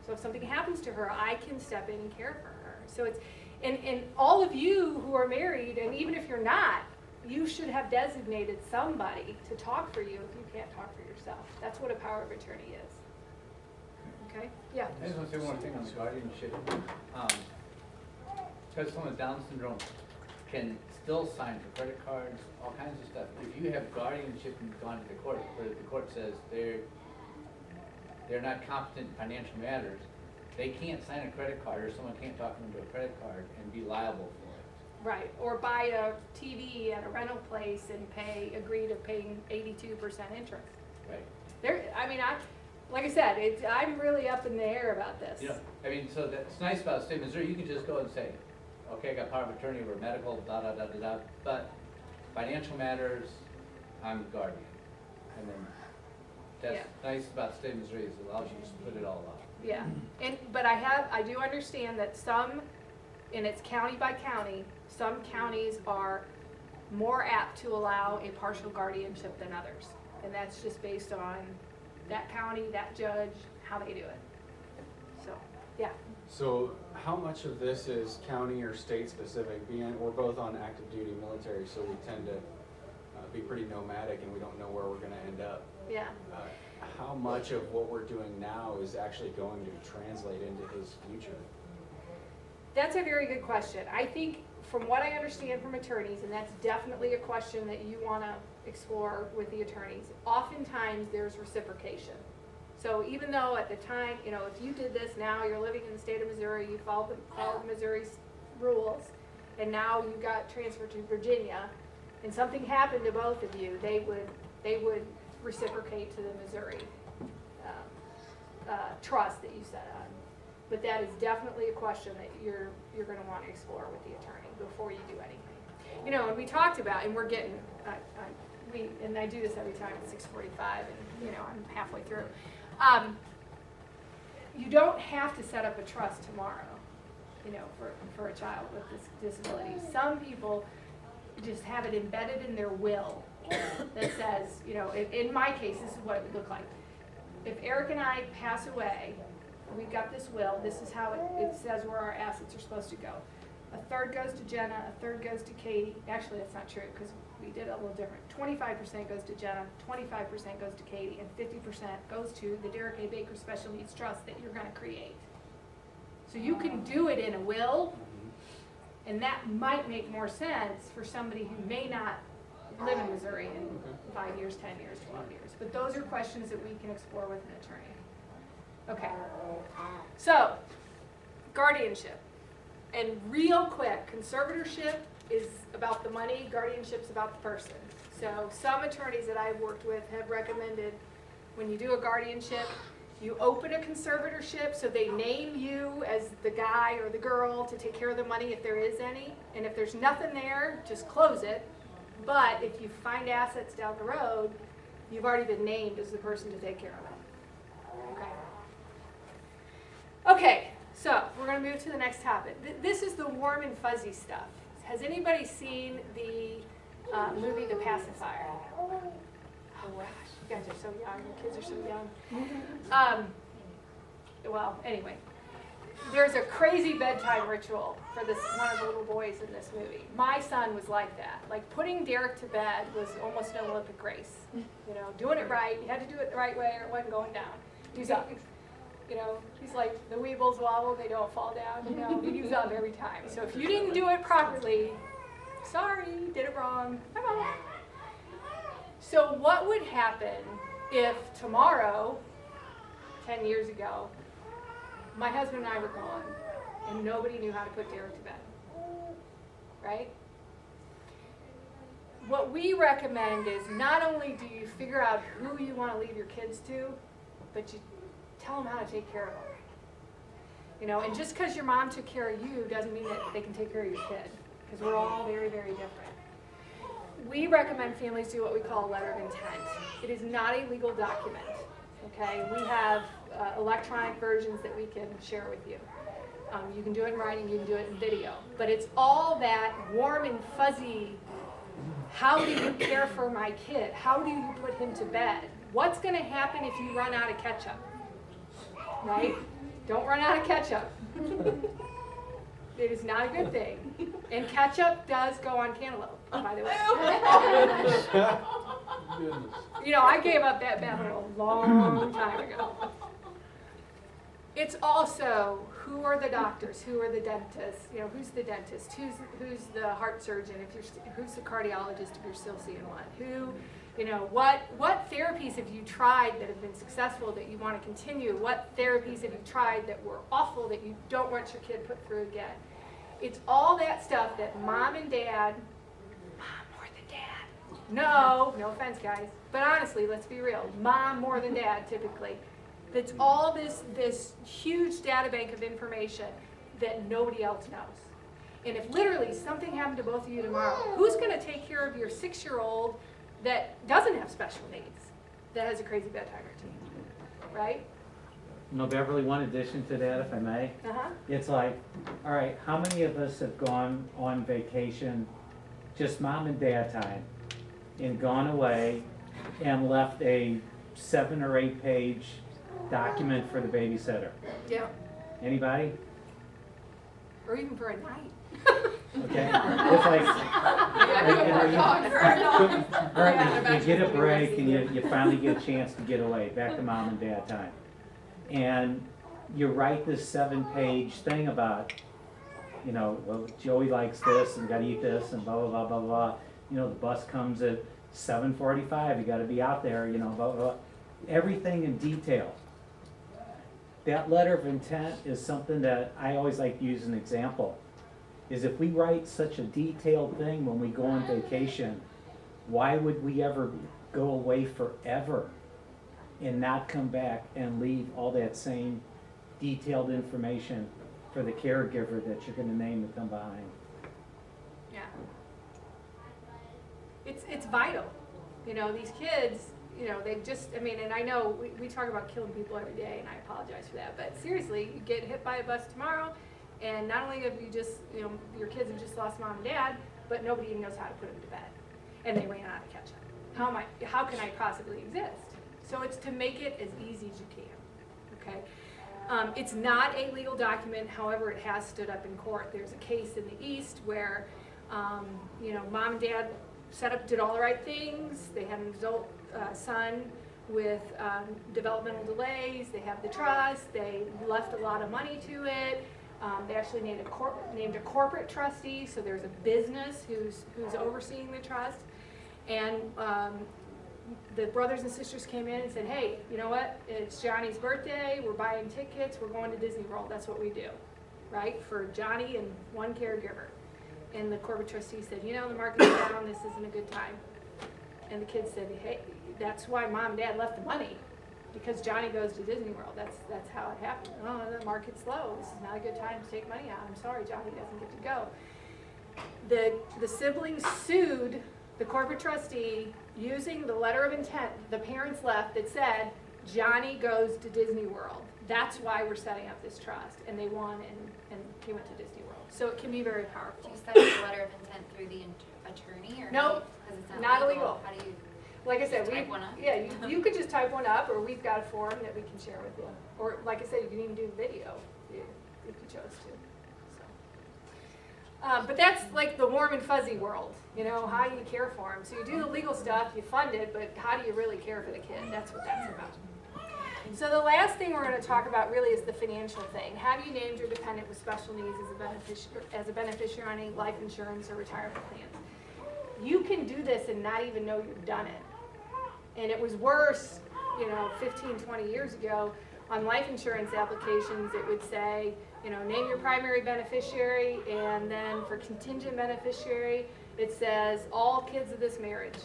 So if something happens to her, I can step in and care for her. So it's, and all of you who are married, and even if you're not, you should have designated somebody to talk for you if you can't talk for yourself. That's what a power of attorney is. Okay? Yeah. I just want to say one thing on the guardianship. Because someone with Down syndrome can still sign for credit cards, all kinds of stuff. If you have guardianship and gone to the court, where the court says they're not competent in financial matters, they can't sign a credit card, or someone can't talk them into a credit card and be liable for it. Right. Or buy a TV at a rental place and agree to paying 82% interest. Right. Like I said, I'm really up in the air about this. So that's nice about the state of Missouri, you can just go and say, okay, I got power of attorney over medical, da da da da da, but financial matters, I'm guardian. And then, that's nice about the state of Missouri, is it allows you to split it all up. Yeah, but I do understand that some, and it's county by county, some counties are more apt to allow a partial guardianship than others. And that's just based on that county, that judge, how they do it. So, yeah. So how much of this is county or state specific? We're both on active duty military, so we tend to be pretty nomadic and we don't know where we're gonna end up. Yeah. How much of what we're doing now is actually going to translate into his future? That's a very good question. I think from what I understand from attorneys, and that's definitely a question that you want to explore with the attorneys, oftentimes there's reciprocation. So even though at the time, if you did this now, you're living in the state of Missouri, you followed Missouri's rules, and now you got transferred to Virginia, and something happened to both of you, they would reciprocate to the Missouri trust that you set up. but that is definitely a question that you're gonna wanna explore with the attorney before you do anything. You know, and we talked about, and we're getting, and I do this every time at 6:45, and, you know, I'm halfway through. You don't have to set up a trust tomorrow, you know, for a child with this disability. Some people just have it embedded in their will that says, you know, in my case, this is what it would look like. If Eric and I pass away, we've got this will, this is how it says where our assets are supposed to go. A third goes to Jenna, a third goes to Katie. Actually, that's not true, because we did it a little different. 25% goes to Jenna, 25% goes to Katie, and 50% goes to the Derek A. Baker Special Needs Trust that you're gonna create. So you can do it in a will, and that might make more sense for somebody who may not live in Missouri in 5 years, 10 years, 12 years. But those are questions that we can explore with an attorney. Okay, so guardianship. And real quick, conservatorship is about the money, guardianship's about the person. So some attorneys that I've worked with have recommended when you do a guardianship, you open a conservatorship, so they name you as the guy or the girl to take care of the money if there is any. And if there's nothing there, just close it. But if you find assets down the road, you've already been named as the person to take care of it. Okay. Okay, so we're going to move to the next topic. This is the warm and fuzzy stuff. Has anybody seen the movie The Pacifier? Oh gosh, you guys are so young. Your kids are so young. Well, anyway, there's a crazy bedtime ritual for this one of the little boys in this movie. My son was like that. Like putting Derek to bed was almost an Olympic race. You know, doing it right. You had to do it the right way, or it wasn't going down. He's up. You know, he's like the weebles wobble, they don't fall down. You know, he's up every time. So if you didn't do it properly, sorry, did it wrong. Come on. So what would happen if tomorrow, 10 years ago, my husband and I were gone and nobody knew how to put Derek to bed? Right? What we recommend is not only do you figure out who you want to leave your kids to, but you tell them how to take care of them. You know, and just because your mom took care of you doesn't mean that they can take care of your kid, because we're all very, very different. We recommend families do what we call a letter of intent. It is not a legal document, okay? We have electronic versions that we can share with you. You can do it in writing, you can do it in video, but it's all that warm and fuzzy, how do you care for my kid? How do you put him to bed? What's gonna happen if you run out of ketchup? Right? Don't run out of ketchup. It is not a good thing. And ketchup does go on cantaloupe, by the way. You know, I gave up that battle a long time ago. It's also, who are the doctors? Who are the dentists? You know, who's the dentist? Who's the heart surgeon? Who's the cardiologist if you're still seeing one? Who, you know, what therapies have you tried that have been successful that you want to continue? What therapies have you tried that were awful that you don't want your kid put through again? It's all that stuff that mom and dad, mom more than dad. No offense guys, but honestly, let's be real. Mom more than dad typically. That's all this huge data bank of information that nobody else knows. And if literally something happened to both of you tomorrow, who's going to take care of your 6-year-old that doesn't have special needs, that has a crazy bedtime routine, right? No, Beverly, one addition to that, if I may. It's like, all right, how many of us have gone on vacation, just mom and dad time, and gone away and left a 7 or 8 page document for the babysitter? Yeah. Anybody? Or even for a night. Okay. It's like, you get a break and you finally get a chance to get away, back to mom and dad time. And you write this 7-page thing about, you know, well, Joey likes this and gotta eat this and blah, blah, blah, blah, blah. You know, the bus comes at 7:45, you gotta be out there, you know, blah, blah, blah. Everything in detail. That letter of intent is something that I always like to use as an example. Is if we write such a detailed thing when we go on vacation, why would we ever go away forever and not come back and leave all that same detailed information for the caregiver that you're gonna name to come behind. Yeah. It's vital. You know, these kids, you know, they just, I mean, and I know we talk about killing people every day, and I apologize for that, but seriously, you get hit by a bus tomorrow, and not only have you just, you know, your kids have just lost mom and dad, but nobody even knows how to put them to bed, and they ran out of ketchup. How can I possibly exist? So it's to make it as easy as you can, okay? It's not a legal document, however, it has stood up in court. There's a case in the East where, you know, mom and dad did all the right things. They had an adult son with developmental delays. They have the trust. They left a lot of money to it. They actually named a corporate trustee, so there's a business who's overseeing the trust. And the brothers and sisters came in and said, hey, you know what? It's Johnny's birthday. We're buying tickets. We're going to Disney World. That's what we do, right? For Johnny and one caregiver. And the corporate trustee said, you know, the market's down. This isn't a good time. And the kids said, hey, that's why mom and dad left the money, because Johnny goes to Disney World. That's how it happened. Oh, the market's low. This is not a good time to take money out. I'm sorry, Johnny doesn't get to go. The siblings sued the corporate trustee using the letter of intent the parents left that said, Johnny goes to Disney World. That's why we're setting up this trust. And they won, and he went to Disney World. So it can be very powerful. Do you set the letter of intent through the attorney, or Nope, because it's not not illegal. How do you? Like I said, Type one up? yeah, you could just type one up, or we've got a form that we can share with you. Or like I said, you can even do video if you chose to. So. But that's like the warm and fuzzy world, you know, how do you care for them? So you do the legal stuff, you fund it, but how do you really care for the kid? That's what that's about. So the last thing we're going to talk about really is the financial thing. Have you named your dependent with special needs as a beneficiary on any life insurance or retirement plan? You can do this and not even know you've done it. And it was worse, you know, 15, 20 years ago. On life insurance applications, it would say, you know, name your primary beneficiary, and then for contingent beneficiary, it says all kids of this marriage.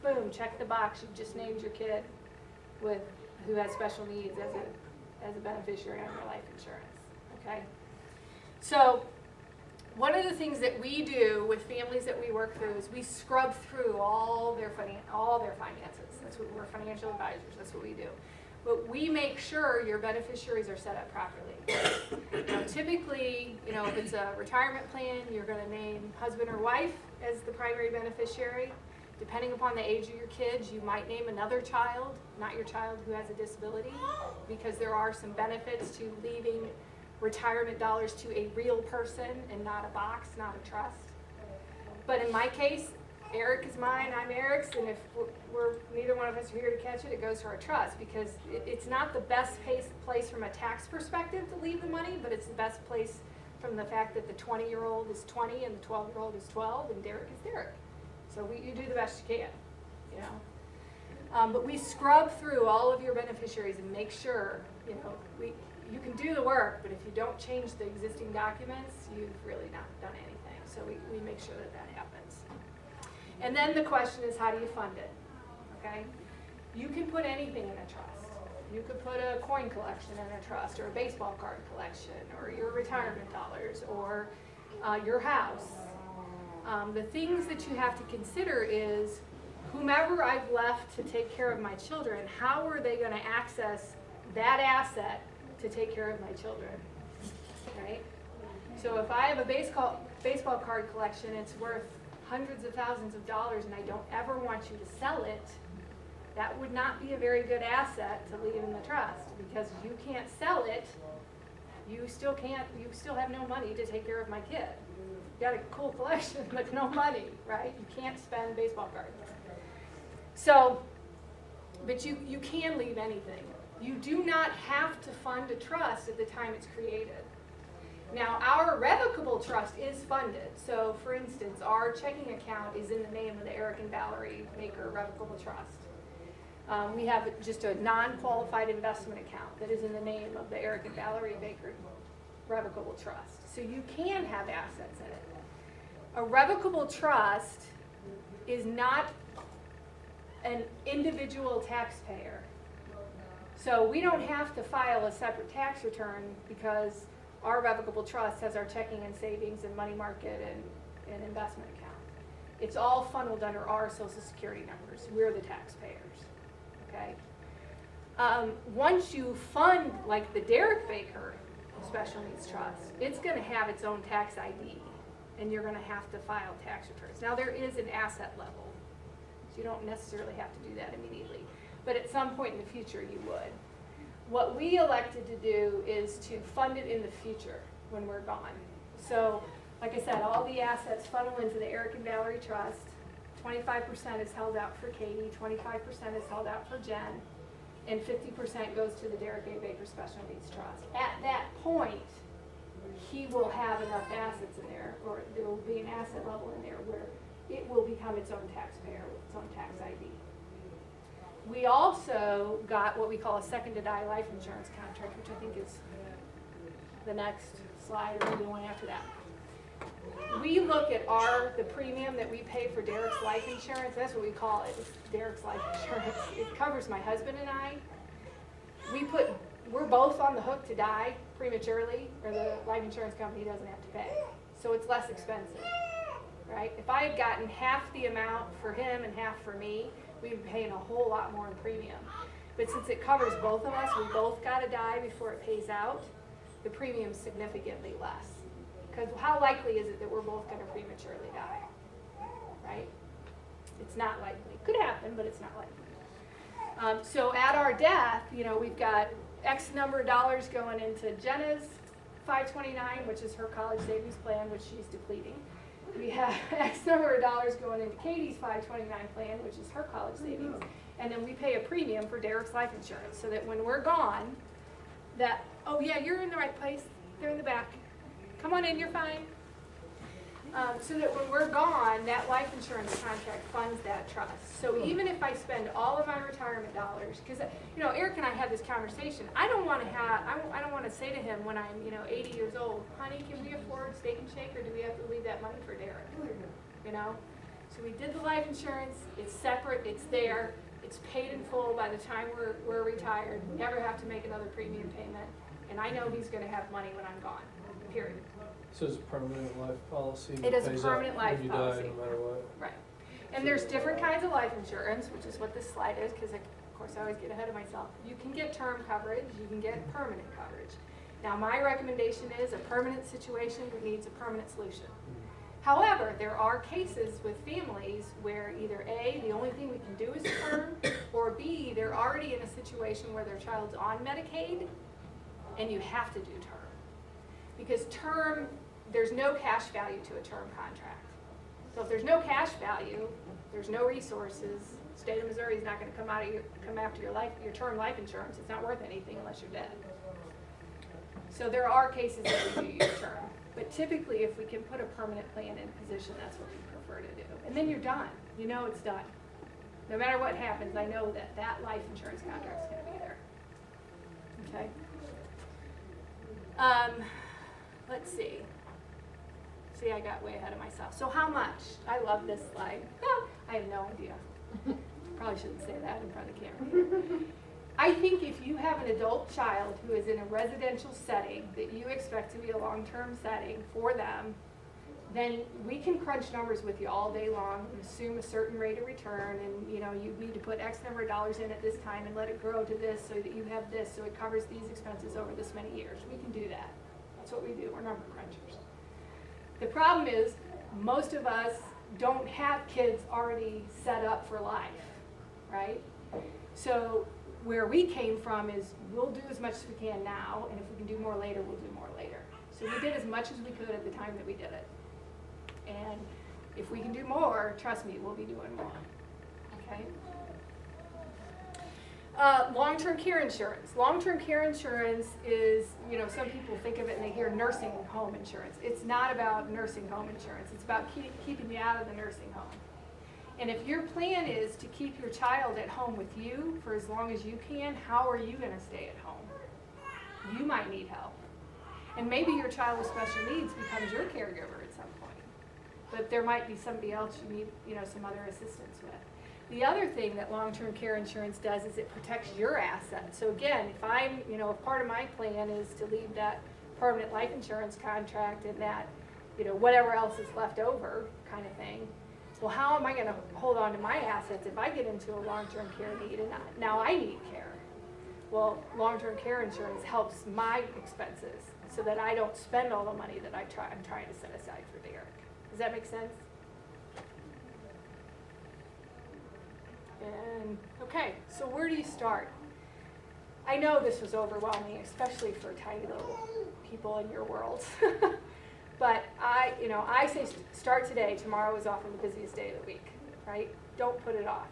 Boom, check the box. You've just named your kid who has special needs as a beneficiary on your life insurance. Okay? So one of the things that we do with families that we work through is we scrub through all their finances. That's what we're financial advisors. That's what we do. But we make sure your beneficiaries are set up properly. Now, typically, you know, if it's a retirement plan, you're going to name husband or wife as the primary beneficiary. Depending upon the age of your kids, you might name another child, not your child who has a disability, because there are some benefits to leaving retirement dollars to a real person and not a box, not a trust. But in my case, Eric is mine, I'm Eric's, and if neither one of us are here to catch it, it goes to our trust, because it's not the best place from a tax perspective to leave the money, but it's the best place from the fact that the 20-year-old is 20 and the 12-year-old is 12 and Derek is Derek. So you do the best you can, you know. But we scrub through all of your beneficiaries and make sure, you know, you can do the work, but if you don't change the existing documents, you've really not done anything. So we make sure that happens. And then the question is, how do you fund it? Okay? You can put anything in a trust. You could put a coin collection in a trust, or a baseball card collection, or your retirement dollars, or your house. The things that you have to consider is, whomever I've left to take care of my children, how are they going to access that asset to take care of my children, right? So if I have a baseball card collection, it's worth hundreds of thousands of dollars, and I don't ever want you to sell it, that would not be a very good asset to leave in the trust, because you can't sell it, you still have no money to take care of my kid. You got a cool collection, but no money, right? You can't spend baseball cards. So, but you can leave anything. You do not have to fund a trust at the time it's created. Now, our revocable trust is funded. So, for instance, our checking account is in the name of the Eric and Valerie Baker Revocable Trust. We have just a non-qualified investment account that is in the name of the Eric and Valerie Baker Revocable Trust. So you can have assets in it. A revocable trust is not an individual taxpayer. So we don't have to file a separate tax return because our revocable trust has our checking and savings and money market and investment account. It's all funneled under our Social Security numbers. We're the taxpayers, okay? Once you fund, like the Derek Baker Special Needs Trust, it's gonna have its own tax ID, and you're gonna have to file tax returns. Now, there is an asset level, so you don't necessarily have to do that immediately, but at some point in the future, you would. What we elected to do is to fund it in the future when we're gone. So, like I said, all the assets funnel into the Eric and Valerie Trust. 25% is held out for Katie, 25% is held out for Jen, and 50% goes to the Derek A. Baker Special Needs Trust. At that point, he will have enough assets in there, or there will be an asset level in there where it will become its own taxpayer with its own tax ID. We also got what we call a second to die life insurance contract, which I think is the next slide, or maybe the one after that. We look at the premium that we pay for Derek's life insurance. That's what we call it. It's Derek's life insurance. It covers my husband and I. We're both on the hook to die prematurely, or the life insurance company doesn't have to pay. So it's less expensive, right? If I had gotten half the amount for him and half for me, we'd be paying a whole lot more in premium. But since it covers both of us, we both gotta die before it pays out, the premium's significantly less. Because how likely is it that we're both gonna prematurely die, right? It's not likely. Could happen, but it's not likely. So at our death, we've got X number of dollars going into Jenna's 529, which is her college savings plan, which she's depleting. We have X number of dollars going into Katie's 529 plan, which is her college savings. And then we pay a premium for Derek's life insurance, so that when we're gone, oh yeah, you're in the right place. They're in the back. Come on in, you're fine. So that when we're gone, that life insurance contract funds that trust. So even if I spend all of my retirement dollars, because Eric and I had this conversation. I don't want to say to him when I'm 80 years old, honey, can we afford Steak and Shake, or do we have to leave that money for Derek? So we did the life insurance. It's separate. It's there. It's paid in full by the time we're retired. We never have to make another premium payment. And I know he's going to have money when I'm gone. Period. So it's a permanent life policy? It is a permanent life when you policy. die, no matter what? Right. And there's different kinds of life insurance, which is what this slide is, because of course I always get ahead of myself. You can get term coverage, you can get permanent coverage. Now my recommendation is a permanent situation needs a permanent solution. However, there are cases with families where either A, the only thing we can do is term, or B, they're already in a situation where their child's on Medicaid and you have to do term. Because term, there's no cash value to a term contract. So if there's no cash value, there's no resources. State of Missouri is not going to come after your term life insurance. It's not worth anything unless you're dead. So there are cases that we do use term. But typically, if we can put a permanent plan in position, that's what we prefer to do. And then you're done. It's done. No matter what happens, I know that life insurance contract is going to be there. Okay? Let's see. See, I got way ahead of myself. So how much? I love this slide. I have no idea. Probably shouldn't say that in front of the camera. I think if you have an adult child who is in a residential setting that you expect to be a long-term setting for them, then we can crunch numbers with you all day long and assume a certain rate of return, and you need to put X number of dollars in at this time and let it grow to this so that you have this, so it covers these expenses over this many years. We can do that. That's what we do. We're number crunchers. The problem is most of us don't have kids already set up for life, right? So where we came from is we'll do as much as we can now, and if we can do more later, we'll do more later. So we did as much as we could at the time that we did it. And if we can do more, trust me, we'll be doing more. Okay? Long-term care insurance. Long-term care insurance is, some people think of it and they hear nursing home insurance. It's not about nursing home insurance. It's about keeping you out of the nursing home. And if your plan is to keep your child at home with you for as long as you can, how are you going to stay at home? You might need help. And maybe your child with special needs becomes your caregiver at some point. But there might be somebody else you need, some other assistance with. The other thing that long-term care insurance does is it protects your assets. So again, if I'm, you know, if part of my plan is to leave that permanent life insurance contract and that, you know, whatever else is left over kind of thing, well, how am I gonna hold on to my assets if I get into a long-term care need and now I need care? Well, long-term care insurance helps my expenses so that I don't spend all the money that I'm trying to set aside for Derek. Does that make sense? And, okay, so where do you start? I know this was overwhelming, especially for tiny little people in your world. But I say start today. Tomorrow is often the busiest day of the week, right? Don't put it off.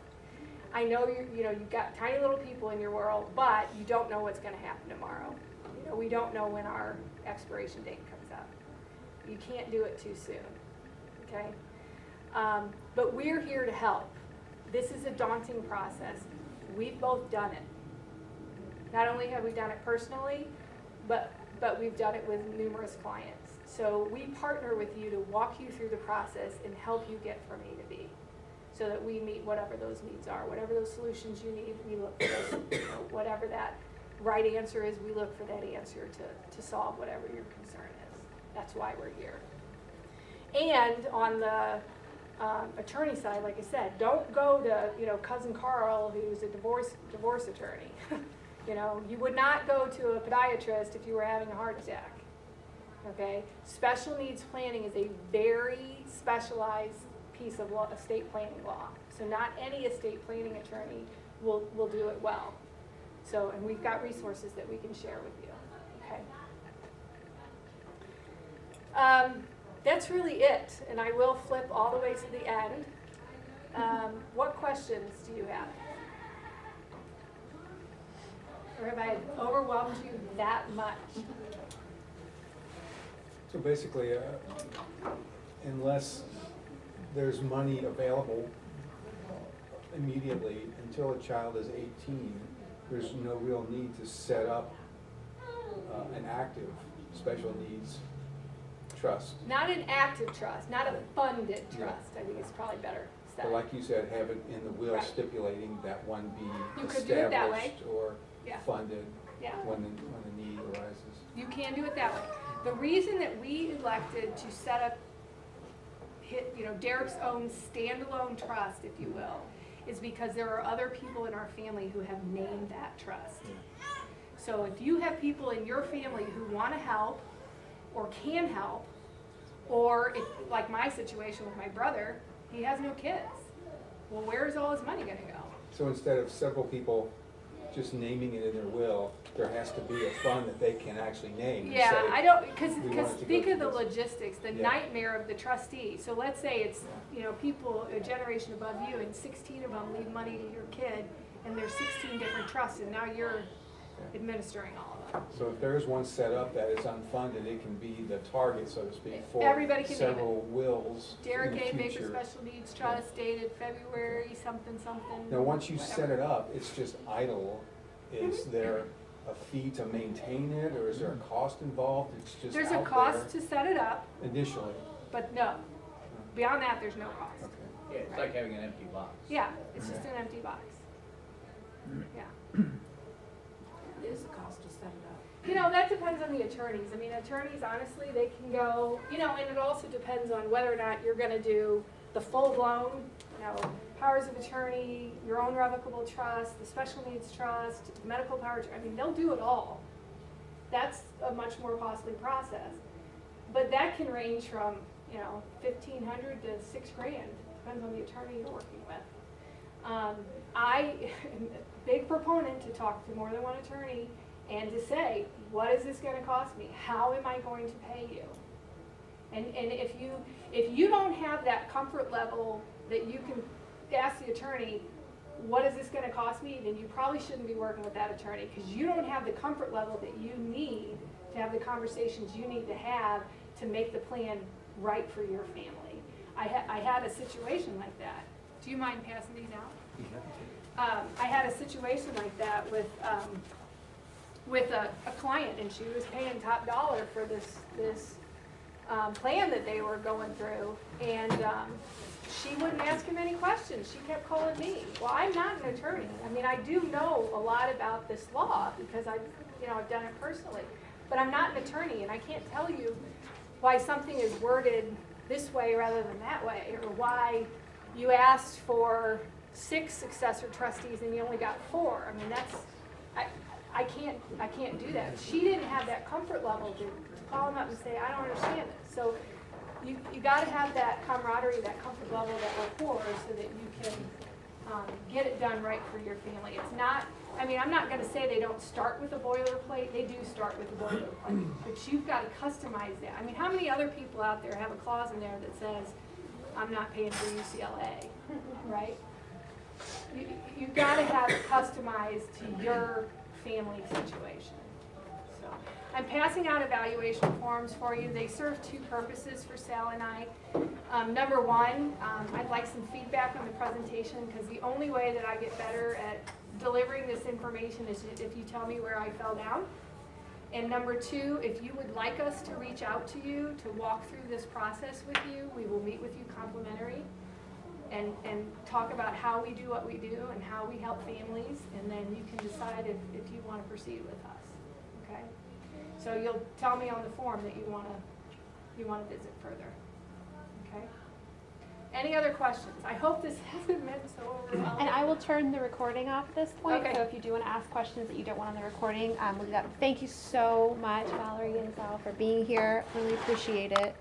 I know you've got tiny little people in your world, but you don't know what's going to happen tomorrow. You know, we don't know when our expiration date comes up. You can't do it too soon, okay? But we're here to help. This is a daunting process. We've both done it. Not only have we done it personally, but we've done it with numerous clients. So we partner with you to walk you through the process and help you get from A to B, so that we meet whatever those needs are, whatever those solutions you need. We look for those, whatever that right answer is. We look for that answer to solve whatever your concern is. That's why we're here. And on the attorney side, like I said, don't go to cousin Carl, who's a divorce attorney. You would not go to a podiatrist if you were having a heart attack. Okay, special needs planning is a very specialized piece of law, estate planning law. So not any estate planning attorney will do it well. So, and we've got resources that we can share with you. Okay. That's really it, and I will flip all the way to the end. What questions do you have? Or have I overwhelmed you that much? So basically, unless there's money available immediately, until a child is 18, there's no real need to set up an active special needs trust. Not an active trust, not a funded trust. I think it's probably better said. But like you said, have it in the will Right. stipulating that one be You could do it that way. established or Yeah. funded Yeah. when the need arises. You can do it that way. The reason that we elected to set up Derek's own standalone trust, if you will, is because there are other people in our family who have named that trust. So if you have people in your family who want to help or can help, or if, like my situation with my brother, he has no kids. Well, where's all his money going to go? So instead of several people just naming it in their will, there has to be a fund that they can actually name and Yeah, say, I don't, because we want it to think go of the to this. logistics, the Yeah. nightmare of the trustee. So let's say it's, people a generation above you and 16 of them leave money to your kid and there's 16 different trusts and now you're administering all of them. So if there is one set up that is unfunded, it can be the target, so to speak, for Everybody can name it. several wills Derek in A. the Baker future. Special Needs Trust dated February something. Now, once you set whatever. it up, it's just idle. Is there a fee to maintain it, or is there a cost involved? It's just There's a out cost there to set it up, initially. but no. Beyond that, there's no cost. Okay. Yeah, it's like having an empty box. Yeah, it's just an empty box. Yeah. It is a cost to set it up. That depends on the attorneys. I mean, attorneys, honestly, they can go, and it also depends on whether or not you're gonna do the full-blown, powers of attorney, your own revocable trust, the special needs trust, medical power, I mean, they'll do it all. That's a much more costly process. But that can range from, $1,500 to $6,000, depends on the attorney you're working with. I am a big proponent to talk to more than one attorney and to say, what is this gonna cost me? How am I going to pay you? And if you don't have that comfort level that you can ask the attorney, what is this gonna cost me? Then you probably shouldn't be working with that attorney because you don't have the comfort level that you need to have the conversations you need to have to make the plan right for your family. I had a situation like that. Do you mind passing these out? I had a situation like that with a client, and she was paying top dollar for this plan that they were going through, and she wouldn't ask him any questions. She kept calling me. Well, I'm not an attorney. I mean, I do know a lot about this law because I've done it personally. But I'm not an attorney, and I can't tell you why something is worded this way rather than that way, or why you asked for 6 successor trustees and you only got 4. I mean, I can't do that. She didn't have that comfort level to call him up and say, I don't understand this. So you got to have that camaraderie, that comfort level, that rapport, so that you can get it done right for your family. It's not, I mean, I'm not going to say they don't start with a boilerplate. They do start with a boilerplate, but you've got to customize that. I mean, how many other people out there have a clause in there that says, I'm not paying for UCLA, right? You've got to have it customized to your family situation. So I'm passing out evaluation forms for you. They serve 2 purposes for Sal and I. Number 1, I'd like some feedback on the presentation, because the only way that I get better at delivering this information is if you tell me where I fell down. And number 2, if you would like us to reach out to you to walk through this process with you, we will meet with you complimentary and talk about how we do what we do and how we help families, and then you can decide if you want to proceed with us. Okay? So you'll tell me on the form that you want to visit further. Okay? Any other questions? I hope this hasn't been so overwhelming. And I will turn the recording off at this point, Okay. so if you do want to ask questions that you don't want on the recording, we'll do that. Thank you so much, Valerie and Sal, for being here. Really appreciate it.